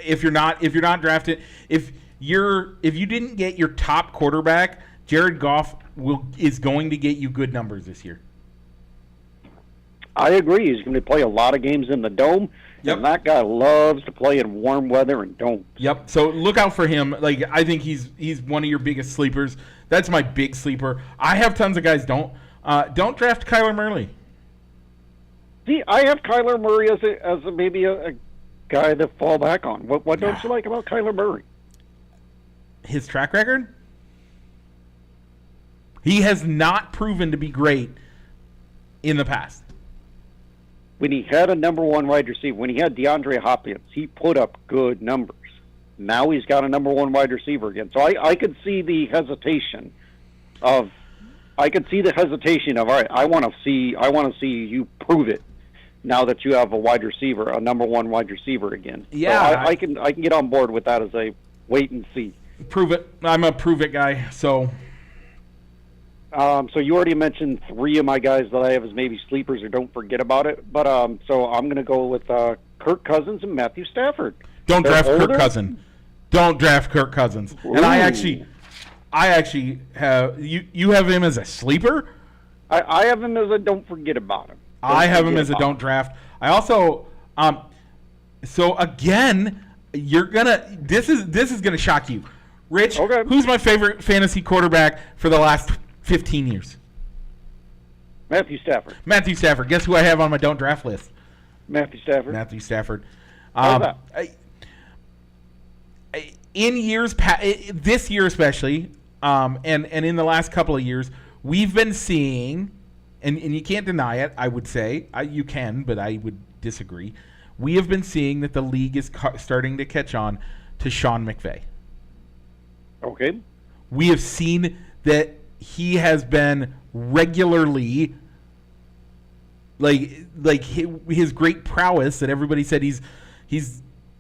If you're not drafted, if you didn't get your top quarterback, Jared Goff is going to get you good numbers this year. I agree. He's going to play a lot of games in the dome, Yep. and that guy loves to play in warm weather and domes. Yep. So look out for him. Like, I think he's one of your biggest sleepers. That's my big sleeper. I have tons of guys. Don't draft Kyler Murray. See, I have Kyler Murray as maybe a guy to fall back on. What don't you like about Kyler Murray? His track record? He has not proven to be great in the past. When he had a number 1 wide receiver, when he had DeAndre Hopkins, he put up good numbers. Now he's got a number 1 wide receiver again. So I could see the hesitation of, all right, I want to see you prove it now that you have a wide receiver, a number 1 wide receiver again. Yeah. So I can get on board with that as a wait and see. Prove it. I'm a prove it guy. So so you already mentioned 3 of my guys that I have as maybe sleepers or don't forget about it. But so I'm going to go with Kirk Cousins and Matthew Stafford. don't They're draft older? Kirk Cousins. Don't draft Kirk Cousins. Ooh. And I actually have you have him as a sleeper. I have him as a don't forget about him. I have him as a don't draft. I also so again, this is gonna shock you. Rich, Okay. Who's my favorite fantasy quarterback for the last 15 years? Matthew Stafford. Matthew Stafford. Guess who I have on my don't draft list? Matthew Stafford. Matthew Stafford. How's that? In years this year especially, and in the last couple of years, we've been seeing, and you can't deny it, I would say, you can, but I would disagree. We have been seeing that the league is starting to catch on to Sean McVay. Okay. We have seen that he has been regularly, like his great prowess that everybody said he's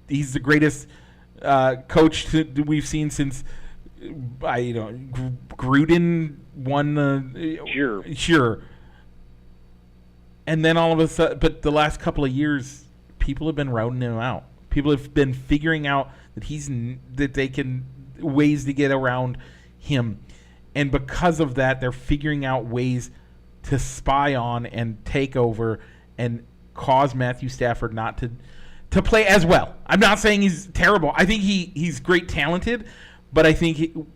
the greatest coach we've seen since Gruden won. Sure. And then all of a sudden, but the last couple of years, people have been routing him out. People have been figuring out that they can ways to get around him, and because of that, they're figuring out ways to spy on and take over and cause Matthew Stafford not to play as well. I'm not saying he's terrible. I think he's great talented, but I think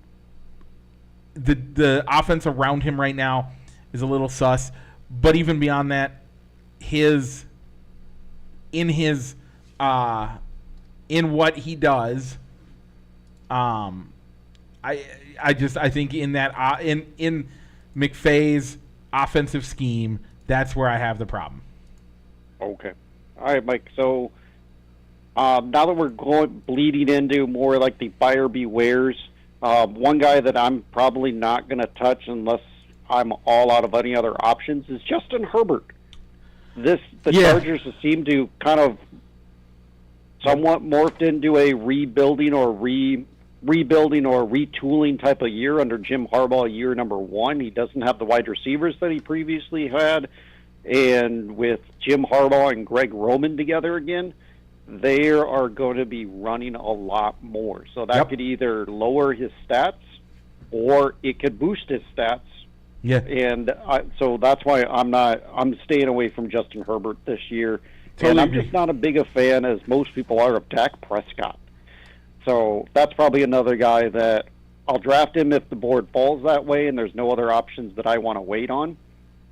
the offense around him right now is a little sus. But even beyond that, in what he does, I think in that in McVay's offensive scheme, that's where I have the problem. Okay. All right, Mike. So now that we're bleeding into more like the buyer bewares, one guy that I'm probably not going to touch unless I'm all out of any other options is Justin Herbert. The Chargers seem to kind of somewhat morphed into a rebuilding or retooling type of year under Jim Harbaugh, year number 1. He doesn't have the wide receivers that he previously had. And with Jim Harbaugh and Greg Roman together again, they are going to be running a lot more. So that could either lower his stats or it could boost his stats. Yeah. And so that's why I'm staying away from Justin Herbert this year. Totally and I'm agree. just not a big a fan, as most people are, of Dak Prescott. So that's probably another guy that I'll draft him if the board falls that way and there's no other options that I want to wait on.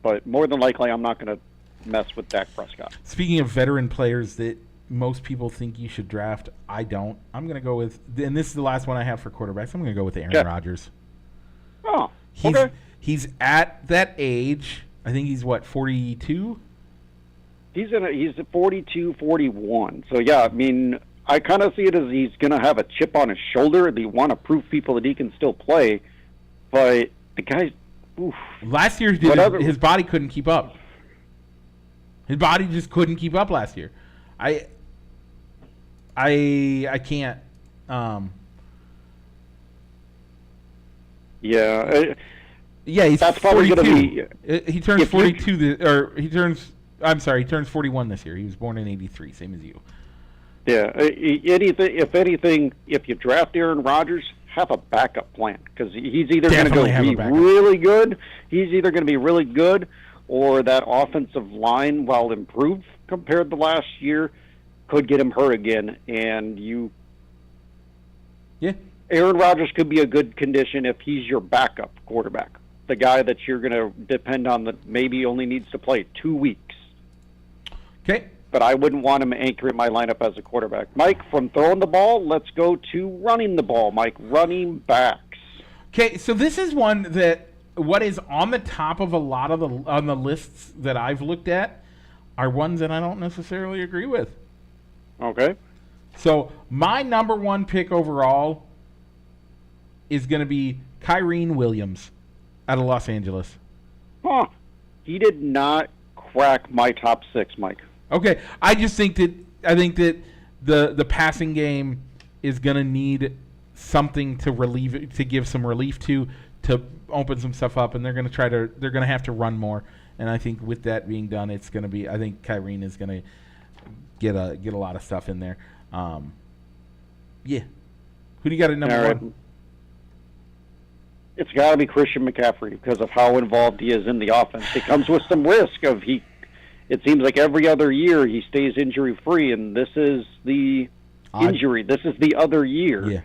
But more than likely, I'm not going to mess with Dak Prescott. Speaking of veteran players that most people think you should draft, I don't. I'm going to go with, and this is the last one I have for quarterbacks, I'm going to go with Aaron Rodgers. Oh, okay. He's at that age. I think he's, 42? He's at 42, 41. So, yeah, I mean, I kind of see it as he's going to have a chip on his shoulder. They want to prove people that he can still play. But the guy's, oof. Last year, his body couldn't keep up. His body just couldn't keep up last year. I can't. Yeah. Yeah, he's that's probably going to be. He turns 42. He turns 41 this year. He was born in '83, same as you. Yeah. If anything, if you draft Aaron Rodgers, have a backup plan, because he's either going to be really good. He's either going to be really good, or that offensive line, while improved compared to last year, could get him hurt again. And Aaron Rodgers could be a good condition if he's your backup quarterback, the guy that you're going to depend on that maybe only needs to play 2 weeks. Okay. But I wouldn't want him anchoring my lineup as a quarterback. Mike, from throwing the ball, let's go to running the ball. Mike, running backs. Okay, so this is one that what is on the top of a lot of on the lists that I've looked at are ones that I don't necessarily agree with. Okay. So my number 1 pick overall is going to be Kyren Williams out of Los Angeles. Huh. He did not crack my top 6, Mike. Okay, I think that the passing game is going to need something to give some relief to open some stuff up, and they're going to have to run more. And I think with that being done, I think Kyren is going to get a lot of stuff in there. Yeah. Who do you got at number 1? It's got to be Christian McCaffrey because of how involved he is in the offense. It comes with some risk of it seems like every other year he stays injury-free, and this is the injury. This is the other year. Yeah.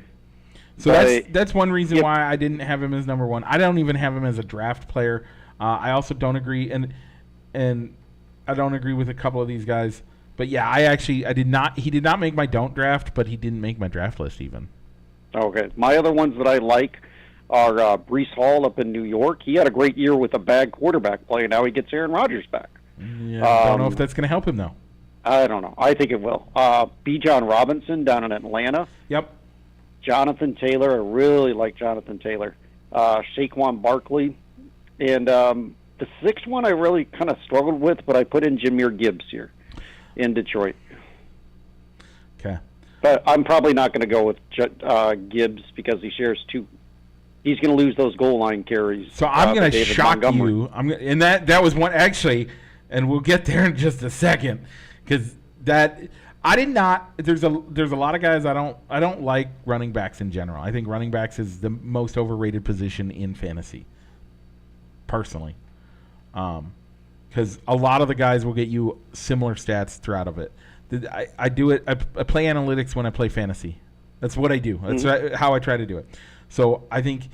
So that's one reason why I didn't have him as number 1. I don't even have him as a draft player. I also don't agree, and I don't agree with a couple of these guys. But yeah, I did not. He did not make my don't draft, but he didn't make my draft list even. Okay. My other ones that I like are Breece Hall up in New York. He had a great year with a bad quarterback play, and now he gets Aaron Rodgers back. Yeah, I don't know if that's going to help him, though. I don't know. I think it will. Bijan Robinson down in Atlanta. Yep. Jonathan Taylor. I really like Jonathan Taylor. Saquon Barkley. And the 6th one I really kind of struggled with, but I put in Jahmyr Gibbs here in Detroit. Okay. But I'm probably not going to go with Gibbs because he shares 2. He's going to lose those goal line carries. So I'm going to shock you. And that was one actually, and we'll get there in just a second, because I did not. There's a lot of guys I don't like running backs in general. I think running backs is the most overrated position in fantasy, personally, because a lot of the guys will get you similar stats throughout of it. I do it. I play analytics when I play fantasy. That's what I do. That's how I try to do it. So I think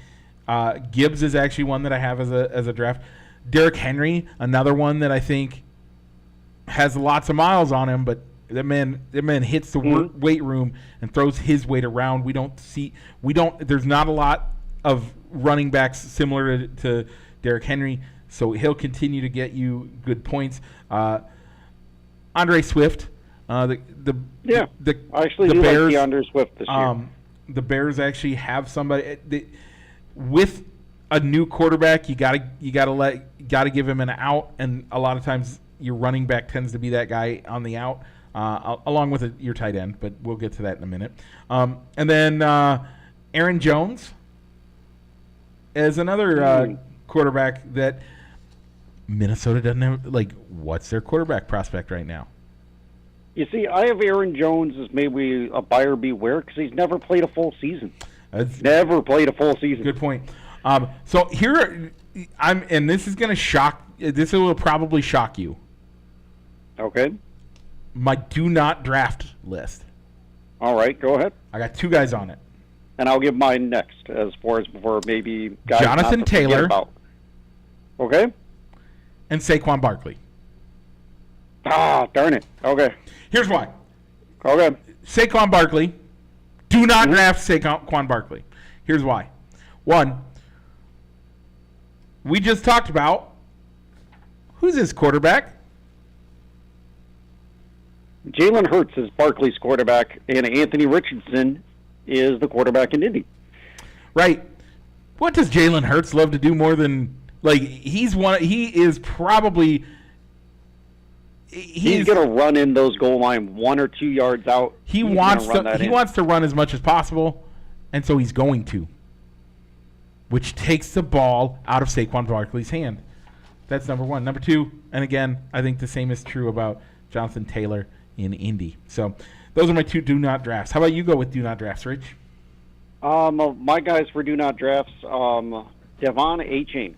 Gibbs is actually one that I have as a draft. Derrick Henry, another one that I think has lots of miles on him, but that man hits the weight room and throws his weight around. There's not a lot of running backs similar to Derrick Henry, so he'll continue to get you good points. I'm Andre Swift. The I actually the do Bears, like DeAndre Swift this year. The Bears actually have somebody with a new quarterback. You gotta give him an out, and a lot of times your running back tends to be that guy on the out, along with your tight end. But we'll get to that in a minute. And then Aaron Jones is another quarterback that Minnesota doesn't have. Like, what's their quarterback prospect right now? You see, I have Aaron Jones as maybe a buyer beware because he's never played a full season. Never played a full season. Good point. So here, and this is going to shock. This will probably shock you. Okay. My do not draft list. All right, go ahead. I got two guys on it. And I'll give mine next, as far as before maybe guys Jonathan not to forget Taylor. about. Okay. And Saquon Barkley. Ah, darn it. Okay. Here's why. Okay. Saquon Barkley. Do not draft Saquon Barkley. Here's why. One, we just talked about who's his quarterback? Jalen Hurts is Barkley's quarterback, and Anthony Richardson is the quarterback in Indy. Right. What does Jalen Hurts love to do more than He's going to run in those goal line 1 or 2 yards out. He wants to run as much as possible, and so he's going to, which takes the ball out of Saquon Barkley's hand. That's number one. Number two, and again, I think the same is true about Jonathan Taylor in Indy. So those are my two do not drafts. How about you go with do not drafts, Rich? My guys for do not drafts, Devon A-Chain.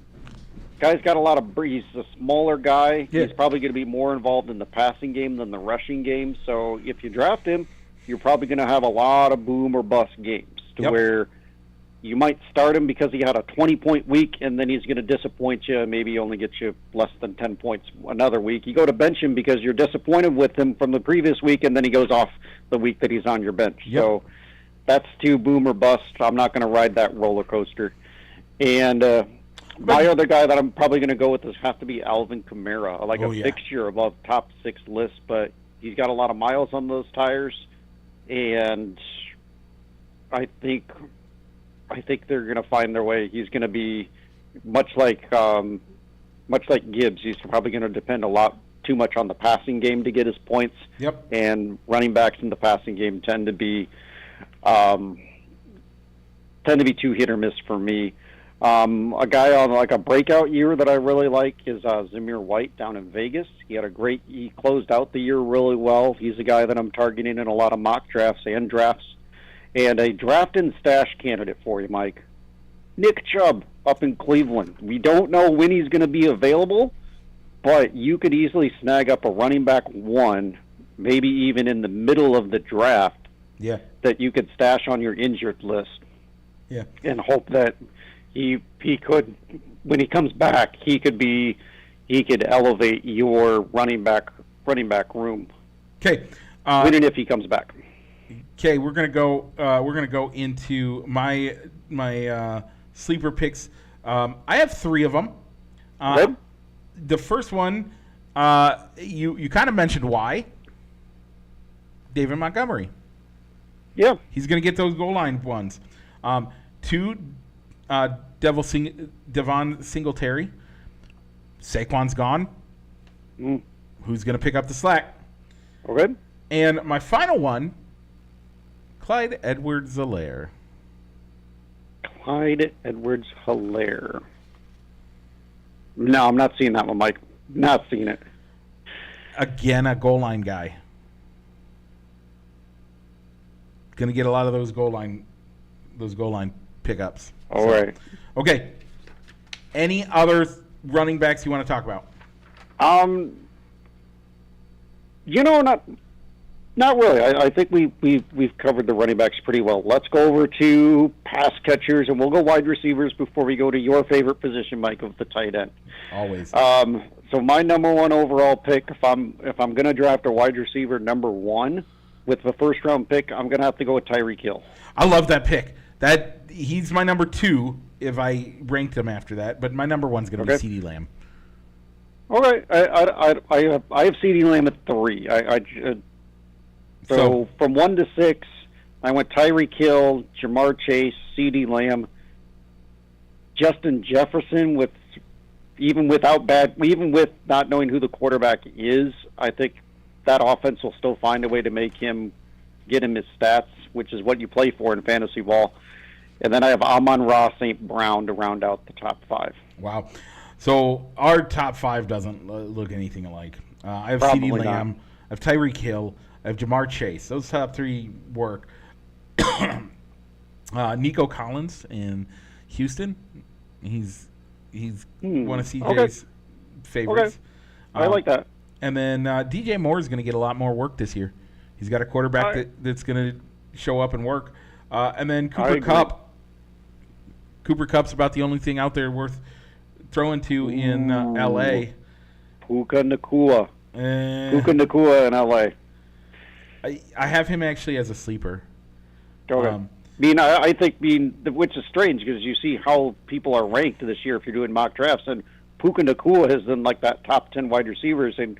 Guy's got a lot of. He's a smaller guy. Yeah. He's probably going to be more involved in the passing game than the rushing game. So if you draft him, you're probably going to have a lot of boom or bust games where you might start him because he had a 20-point week, and then he's going to disappoint you, maybe only get you less than 10 points another week. You go to bench him because you're disappointed with him from the previous week, and then he goes off the week that he's on your bench. Yep. So that's too boom or bust. I'm not going to ride that roller coaster. And my other guy that I'm probably going to go with has to be Alvin Kamara, like a fixture above top 6 list, but he's got a lot of miles on those tires, and I think they're going to find their way. He's going to be much like Gibbs. He's probably going to depend a lot too much on the passing game to get his points. Yep. And running backs in the passing game tend to be too hit or miss for me. A guy on like a breakout year that I really like is Zamir White down in Vegas. He closed out the year really well. He's a guy that I'm targeting in a lot of mock drafts and drafts. And a draft and stash candidate for you, Mike. Nick Chubb up in Cleveland. We don't know when he's going to be available, but you could easily snag up a running back 1, maybe even in the middle of the draft, that you could stash on your injured list. Yeah. And hope that he could, when he comes back, he could elevate your running back room. Okay. When and if he comes back. Okay, we're gonna go into my sleeper picks. I have 3 of them. The first one, you kind of mentioned why. David Montgomery. Yeah, he's gonna get those goal line ones. 2, Devon Singletary. Saquon's gone. Who's gonna pick up the slack? Okay. And my final one, Clyde Edwards-Helaire. Clyde Edwards-Helaire. No, I'm not seeing that one, Mike. Not seeing it. Again, a goal line guy. Going to get a lot of those goal line pickups. All right. Okay. Any other running backs you want to talk about? Not really. I think we've covered the running backs pretty well. Let's go over to pass catchers, and we'll go wide receivers before we go to your favorite position, Mike, of the tight end. Always. So my number 1 overall pick, if I'm going to draft a wide receiver number 1 with the first round pick, I'm going to have to go with Tyreek Hill. I love that pick. He's my number 2 if I ranked him after that, but my number 1's going to be CeeDee Lamb. Okay, I have CeeDee Lamb at 3. So from 1 to 6, I went Tyreek Hill, Jamar Chase, CeeDee Lamb, Justin Jefferson. Even with not knowing who the quarterback is, I think that offense will still find a way to get him his stats, which is what you play for in fantasy ball. And then I have Amon-Ra St. Brown to round out the top 5. Wow. So our top 5 doesn't look anything alike. I have Probably CeeDee not. Lamb. I have Tyreek Hill. I have Jamar Chase. Those top 3 work. Nico Collins in Houston. He's one of CJ's favorites. Okay. I like that. And then DJ Moore is going to get a lot more work this year. He's got a quarterback that's going to show up and work. And then Cooper Kupp. Cooper Kupp's about the only thing out there worth throwing to in L.A. Puka Nacua. Puka Nacua in L.A. I have him actually as a sleeper. Okay. I think which is strange because you see how people are ranked this year if you're doing mock drafts, and Puka Nacua is in like that top 10 wide receivers, and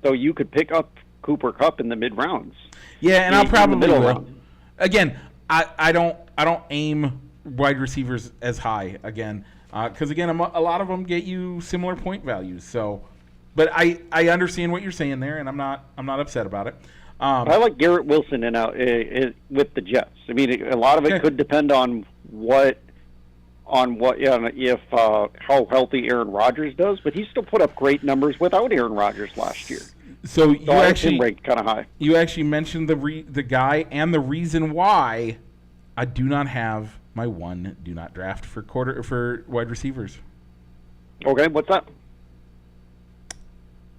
so you could pick up Cooper Kupp in the mid rounds. Yeah, and I'll probably will. Round. Again, I don't aim wide receivers as high again because again a lot of them get you similar point values. So, but I understand what you're saying there, and I'm not upset about it. I like Garrett Wilson with the Jets. I mean, a lot of it could depend on how healthy Aaron Rodgers does, but he still put up great numbers without Aaron Rodgers last year. So you actually ranked kind of high. You actually mentioned the guy and the reason why I do not have my one do not draft for wide receivers. Okay, what's that?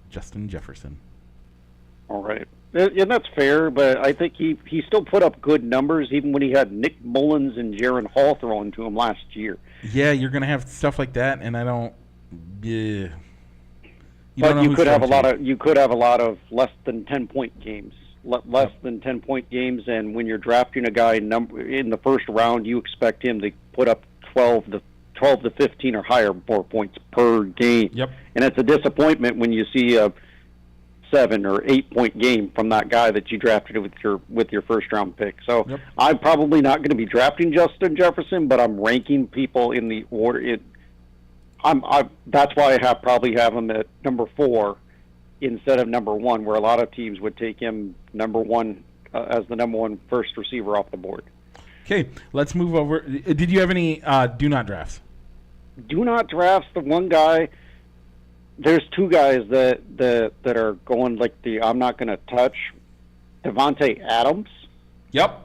Justin Jefferson. All right. And that's fair, but I think he still put up good numbers even when he had Nick Mullins and Jaron Hall throwing to him last year. Yeah, you're going to have stuff like that, and I don't. Yeah. You could have a lot of less than 10-point games, less than 10-point games, and when you're drafting a guy in the first round, you expect him to put up 12 to 15 or higher more points per game. Yep. And it's a disappointment when you see a 7 or 8 point game from that guy that you drafted with your first round pick. So I'm probably not going to be drafting Justin Jefferson, but I'm ranking people in the order. That's why I probably have him at number 4 instead of number 1, where a lot of teams would take him number 1 as the number 1 first receiver off the board. Okay, let's move over. Did you have any do not drafts? Do not drafts. The one guy. There's 2 guys that are going like I'm not going to touch. Devontae Adams. Yep.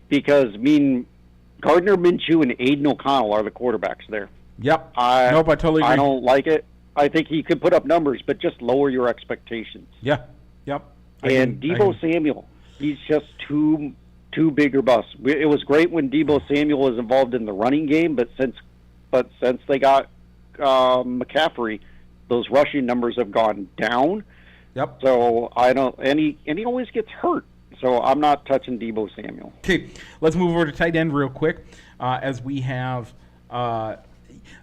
Because Gardner Minshew and Aiden O'Connell are the quarterbacks there. Yep. I totally agree. I don't like it. I think he could put up numbers, but just lower your expectations. Yeah. Yep. Deebo Samuel, he's just too big or bust. It was great when Deebo Samuel was involved in the running game, but since they got McCaffrey, those rushing numbers have gone down. Yep. So I don't, and he always gets hurt. So I'm not touching Deebo Samuel. Okay, let's move over to tight end real quick, as we have.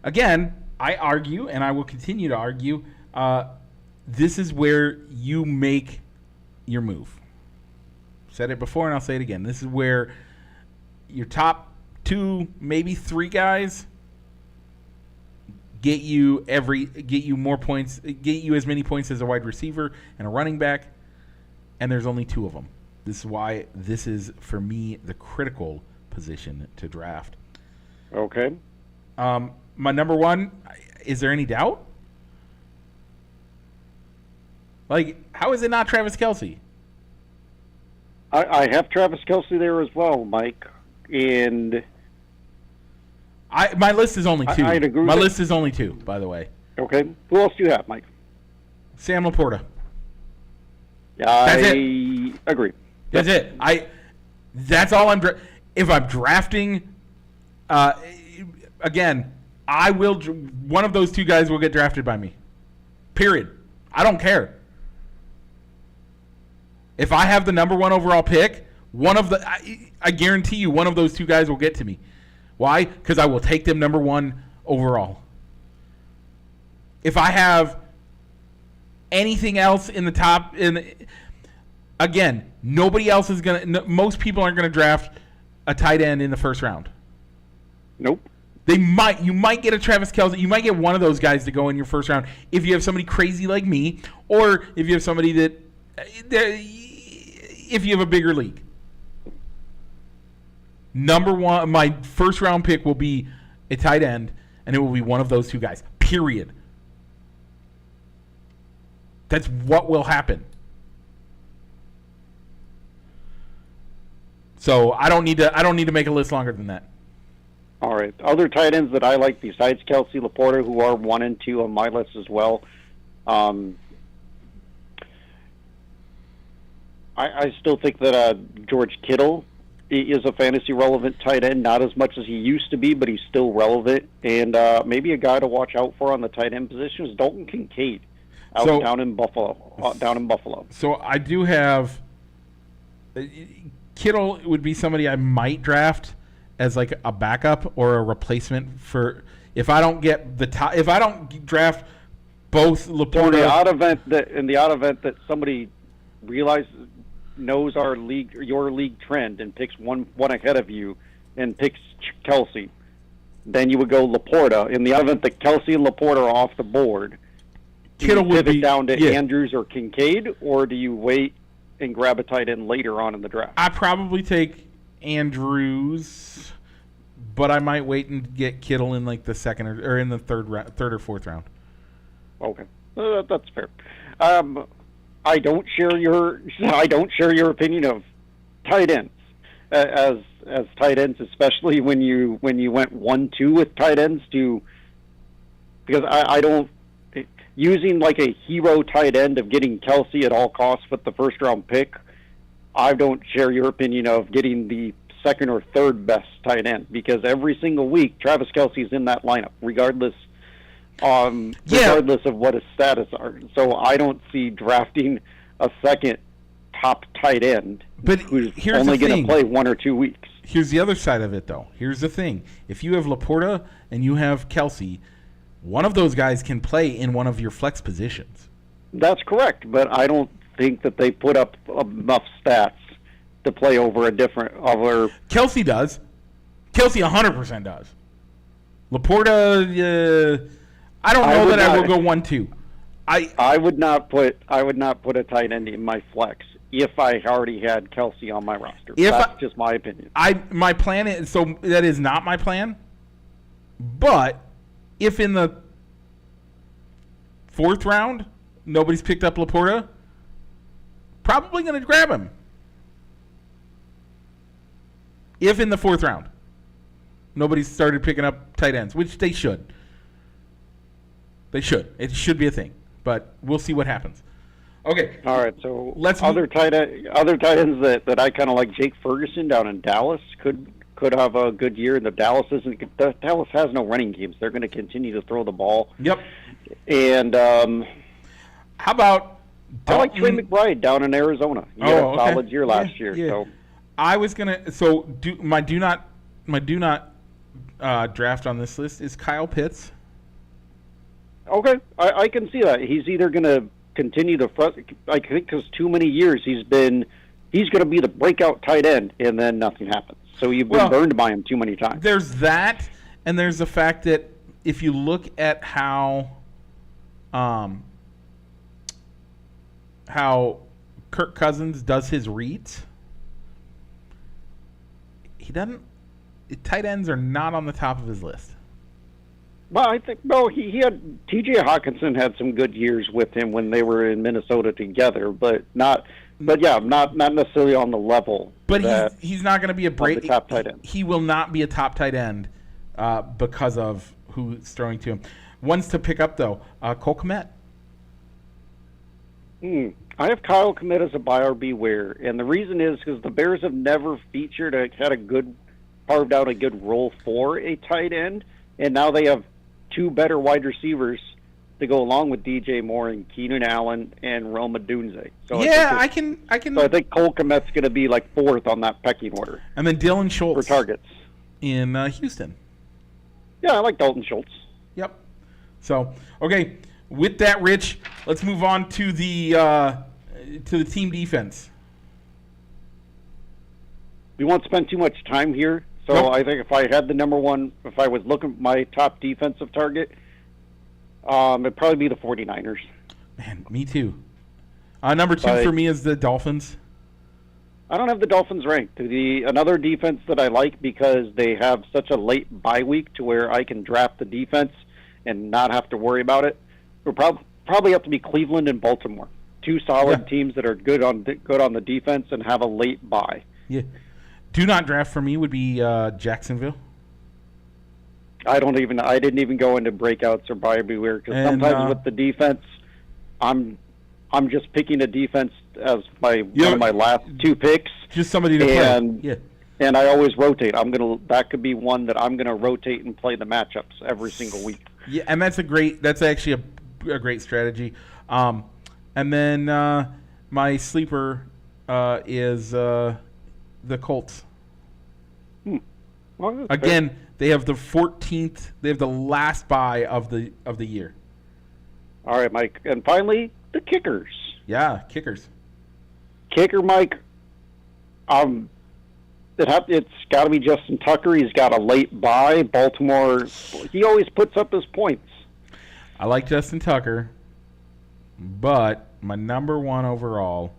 Again, I argue, and I will continue to argue. This is where you make your move. Said it before, and I'll say it again. This is where your top 2, maybe 3 guys get you more points, get you as many points as a wide receiver and a running back, and there's only 2 of them. This is why this is, for me, the critical position to draft. Okay. My number 1, is there any doubt? Like, how is it not Travis Kelce? I have Travis Kelce there as well, Mike, and my list is only 2. I'd agree my with list is only 2, by the way. Okay. Who else do you have, Mike? Sam Laporta. That's it. Agree. That's it. That's all I'm. If I'm drafting, again, I will. One of those 2 guys will get drafted by me. Period. I don't care. If I have the number 1 overall pick, I guarantee you one of those 2 guys will get to me. Why? Because I will take them number 1 overall. If I have anything else in the top. Again, nobody else is going to. Most people aren't going to draft a tight end in the first round. Nope. You might get a Travis Kelce. You might get one of those guys to go in your first round if you have somebody crazy like me, or if you have somebody if you have a bigger league. Number one, my first round pick will be a tight end, and it will be one of those two guys. Period. That's what will happen. So I don't need to make a list longer than that. All right. Other tight ends that I like besides Kelce, Laporta, who are 1 and 2 on my list as well. I still think that George Kittle is a fantasy relevant tight end, not as much as he used to be, but he's still relevant. And maybe a guy to watch out for on the tight end position is Dalton Kincaid down in Buffalo. So I do have Kittle would be somebody I might draft as like a backup or a replacement for if I don't get if I don't draft both Laporta. So in the odd event that somebody knows your league trend and picks one ahead of you and picks Kelce, then you would go Laporta. In the odd event that Kelce and Laporta are off the board, Kittle do you pivot down to Andrews or Kincaid, or do you wait and grab a tight end later on in the draft? I probably take Andrews, but I might wait and get Kittle in like the second or in the third or fourth round. Okay, that's fair. I don't share your opinion of tight ends as tight ends, especially when you went 1-2 with tight ends because I don't using like a hero tight end of getting Kelce at all costs with the first round pick. I don't share your opinion of getting the second or third best tight end because every single week Travis Kelce's in that lineup, regardless of what his status are. So I don't see drafting a second top tight end who's only going to play 1 or 2 weeks. Here's the other side of it, though. Here's the thing. If you have Laporta and you have Kelce, one of those guys can play in one of your flex positions. That's correct, but I don't think that they put up enough stats to play over Kelce does. Kelce 100% does. Laporta, I don't know that I will go 1-2. I would not put a tight end in my flex if I already had Kelce on my roster. That's just my opinion. My plan is that is not my plan. But if in the fourth round nobody's picked up Laporta, probably going to grab him. If in the fourth round nobody's started picking up tight ends, which they should. They should. It should be a thing. But we'll see what happens. Okay. All right. So other tight ends that I kind of like, Jake Ferguson down in Dallas could have a good year. Dallas has no running games. They're going to continue to throw the ball. Yep. And how about I like Trey McBride down in Arizona. He had a solid year last year. Yeah. So I was gonna. My do not draft on this list is Kyle Pitts. Okay, I can see that. He's either going to continue to I think because too many years he's going to be the breakout tight end, and then nothing happens. So you've been burned by him too many times. There's that, and there's the fact that if you look at how Kirk Cousins does his reads, he doesn't. Tight ends are not on the top of his list. Well, I think he had T.J. Hawkinson had some good years with him when they were in Minnesota together, but not necessarily on the level. But he's not going to be a top tight end. He will not be a top tight end because of who's throwing to him. Ones to pick up though, Cole Kmet. I have Kyle Kmet as a buyer beware, and the reason is because the Bears have never carved out a good role for a tight end, and now they have two better wide receivers to go along with DJ Moore and Keenan Allen and Rome Odunze. So I can. So I think Cole Kmet's going to be like fourth on that pecking order. And then Dylan Schultz for targets in Houston. Yeah, I like Dalton Schultz. Yep. So okay, with that, Rich, let's move on to the team defense. We won't spend too much time here. So Nope. I think if I had the number one, if I was looking at my top defensive target, it'd probably be the 49ers. Man, me too. Number 2 But- for me is the Dolphins. I don't have the Dolphins ranked. Another defense that I like because they have such a late bye week to where I can draft the defense and not have to worry about it. We'll probably have to be Cleveland and Baltimore, two solid teams that are good on the defense and have a late bye. Yeah. Do not draft for me would be Jacksonville. I didn't even go into breakouts or buyer beware because And, sometimes with the defense, I'm just picking a defense as one of my last 2 picks. Just somebody to And- play. Yeah. And I always rotate. That could be one that I'm gonna rotate and play the matchups every single week. Yeah, and that's actually a great strategy. And then my sleeper is the Colts. Well, that's Again, they have the 14th. They have the last bye of the year. fair. All right, Mike. And finally, the kickers. Yeah, kickers. Kicker, Mike. It's got to be Justin Tucker. He's got a late bye. Baltimore. He always puts up his points. I like Justin Tucker, but my number 1 overall,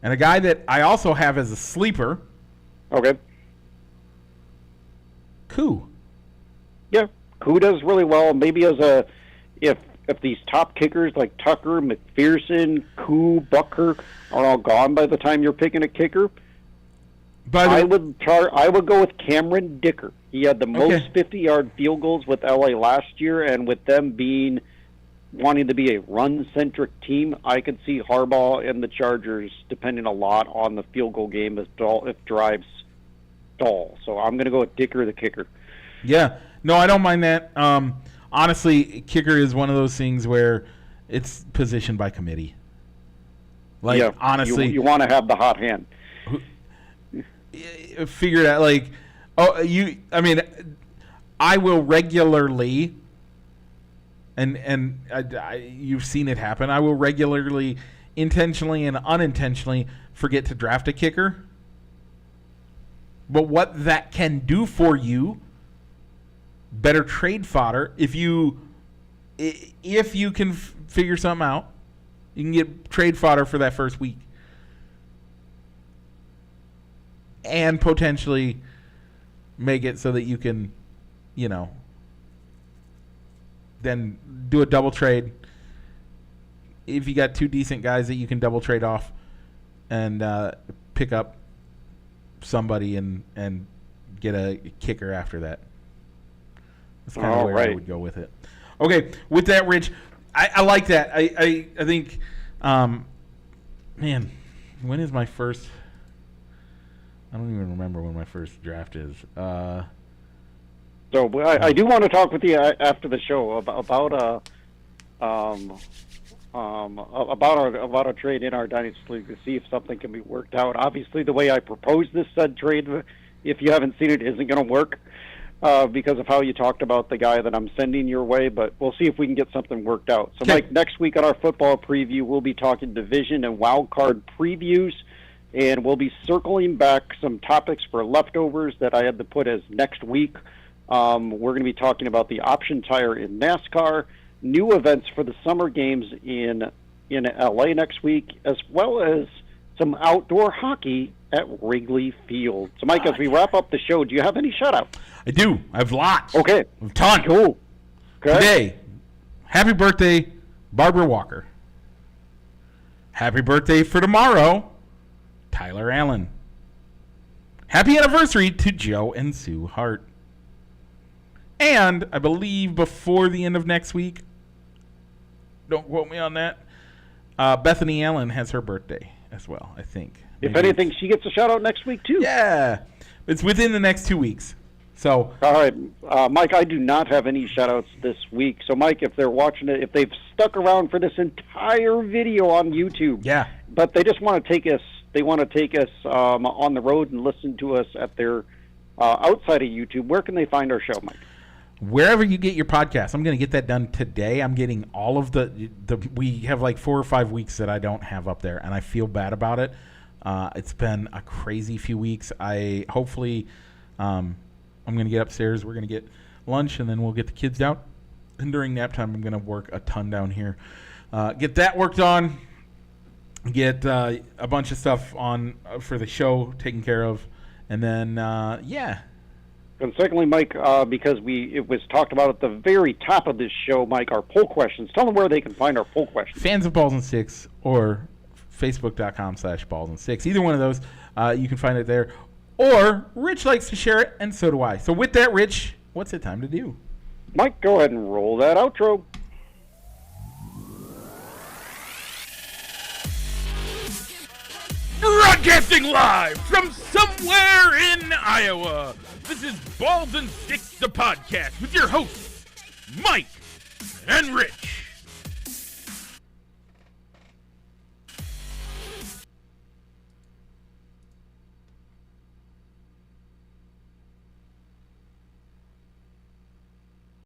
and a guy that I also have as a sleeper, Okay. Koo. Yeah, Koo does really well. Maybe if these top kickers like Tucker, McPherson, Koo, Bucker are all gone by the time you're picking a kicker, I would go with Cameron Dicker. He had the most 50-yard field goals with LA last year, and with them wanting to be a run-centric team, I could see Harbaugh and the Chargers depending a lot on the field goal game if drives stall. So I'm going to go with Dicker, the kicker. Yeah. No, I don't mind that. Honestly, kicker is one of those things where it's positioned by committee. Like, Yeah, honestly, you want to have the hot hand. figure it out. Like, I will regularly, and you've seen it happen. I will regularly, intentionally and unintentionally, forget to draft a kicker. But what that can do for you, better trade fodder. If you can figure something out, you can get trade fodder for that first week. And potentially make it so that you can, then do a double trade. If you got 2 decent guys that you can double trade off and pick up somebody and get a kicker after that. That's kind of where I would go with it. Okay, with that, Rich, I like that. I think, man, when is my first... I don't even remember when my first draft is. So I do want to talk with you after the show about a trade in our Dynasty League to see if something can be worked out. Obviously, the way I proposed this said trade, if you haven't seen it, isn't going to work because of how you talked about the guy that I'm sending your way. But we'll see if we can get something worked out. So, Mike, next week on our football preview, we'll be talking division and wild card previews. And we'll be circling back some topics for leftovers that I had to put as next week. We're going to be talking about the option tire in NASCAR, new events for the summer games in LA next week, as well as some outdoor hockey at Wrigley Field. So, Mike, as we wrap up the show, do you have any shout-outs? I do. I have lots. Okay. I have a ton. Cool. Okay. Today, happy birthday, Barbara Walker. Happy birthday for tomorrow, Tyler Allen. Happy anniversary to Joe and Sue Hart. And I believe before the end of next week, don't quote me on that, Bethany Allen has her birthday as well, I think. If anything, she gets a shout-out next week, too. Yeah. It's within the next 2 weeks. So, all right, Mike, I do not have any shout-outs this week. So, Mike, if they're watching it, if they've stuck around for this entire video on YouTube, yeah, but they just want to take us, on the road and listen to us at their outside of YouTube, where can they find our show, Mike? wherever you get your podcasts. I'm going to get that done today. I'm getting all of the we have like 4 or 5 weeks that I don't have up there, and I feel bad about it. It's been a crazy few weeks. Hopefully I'm going to get upstairs. We're going to get lunch, and then we'll get the kids out. And during nap time, I'm going to work a ton down here. Get that worked on. Get a bunch of stuff on for the show taken care of. And then, And secondly, Mike, because it was talked about at the very top of this show, Mike, our poll questions. Tell them where they can find our poll questions. Fans of Balls and Sticks or Facebook.com/ballsandsticks. Either one of those, you can find it there. Or Rich likes to share it, and so do I. So with that, Rich, what's it time to do? Mike, go ahead and roll that outro. Broadcasting live from somewhere in Iowa. This is Balls and Sticks, the podcast, with your hosts, Mike and Rich.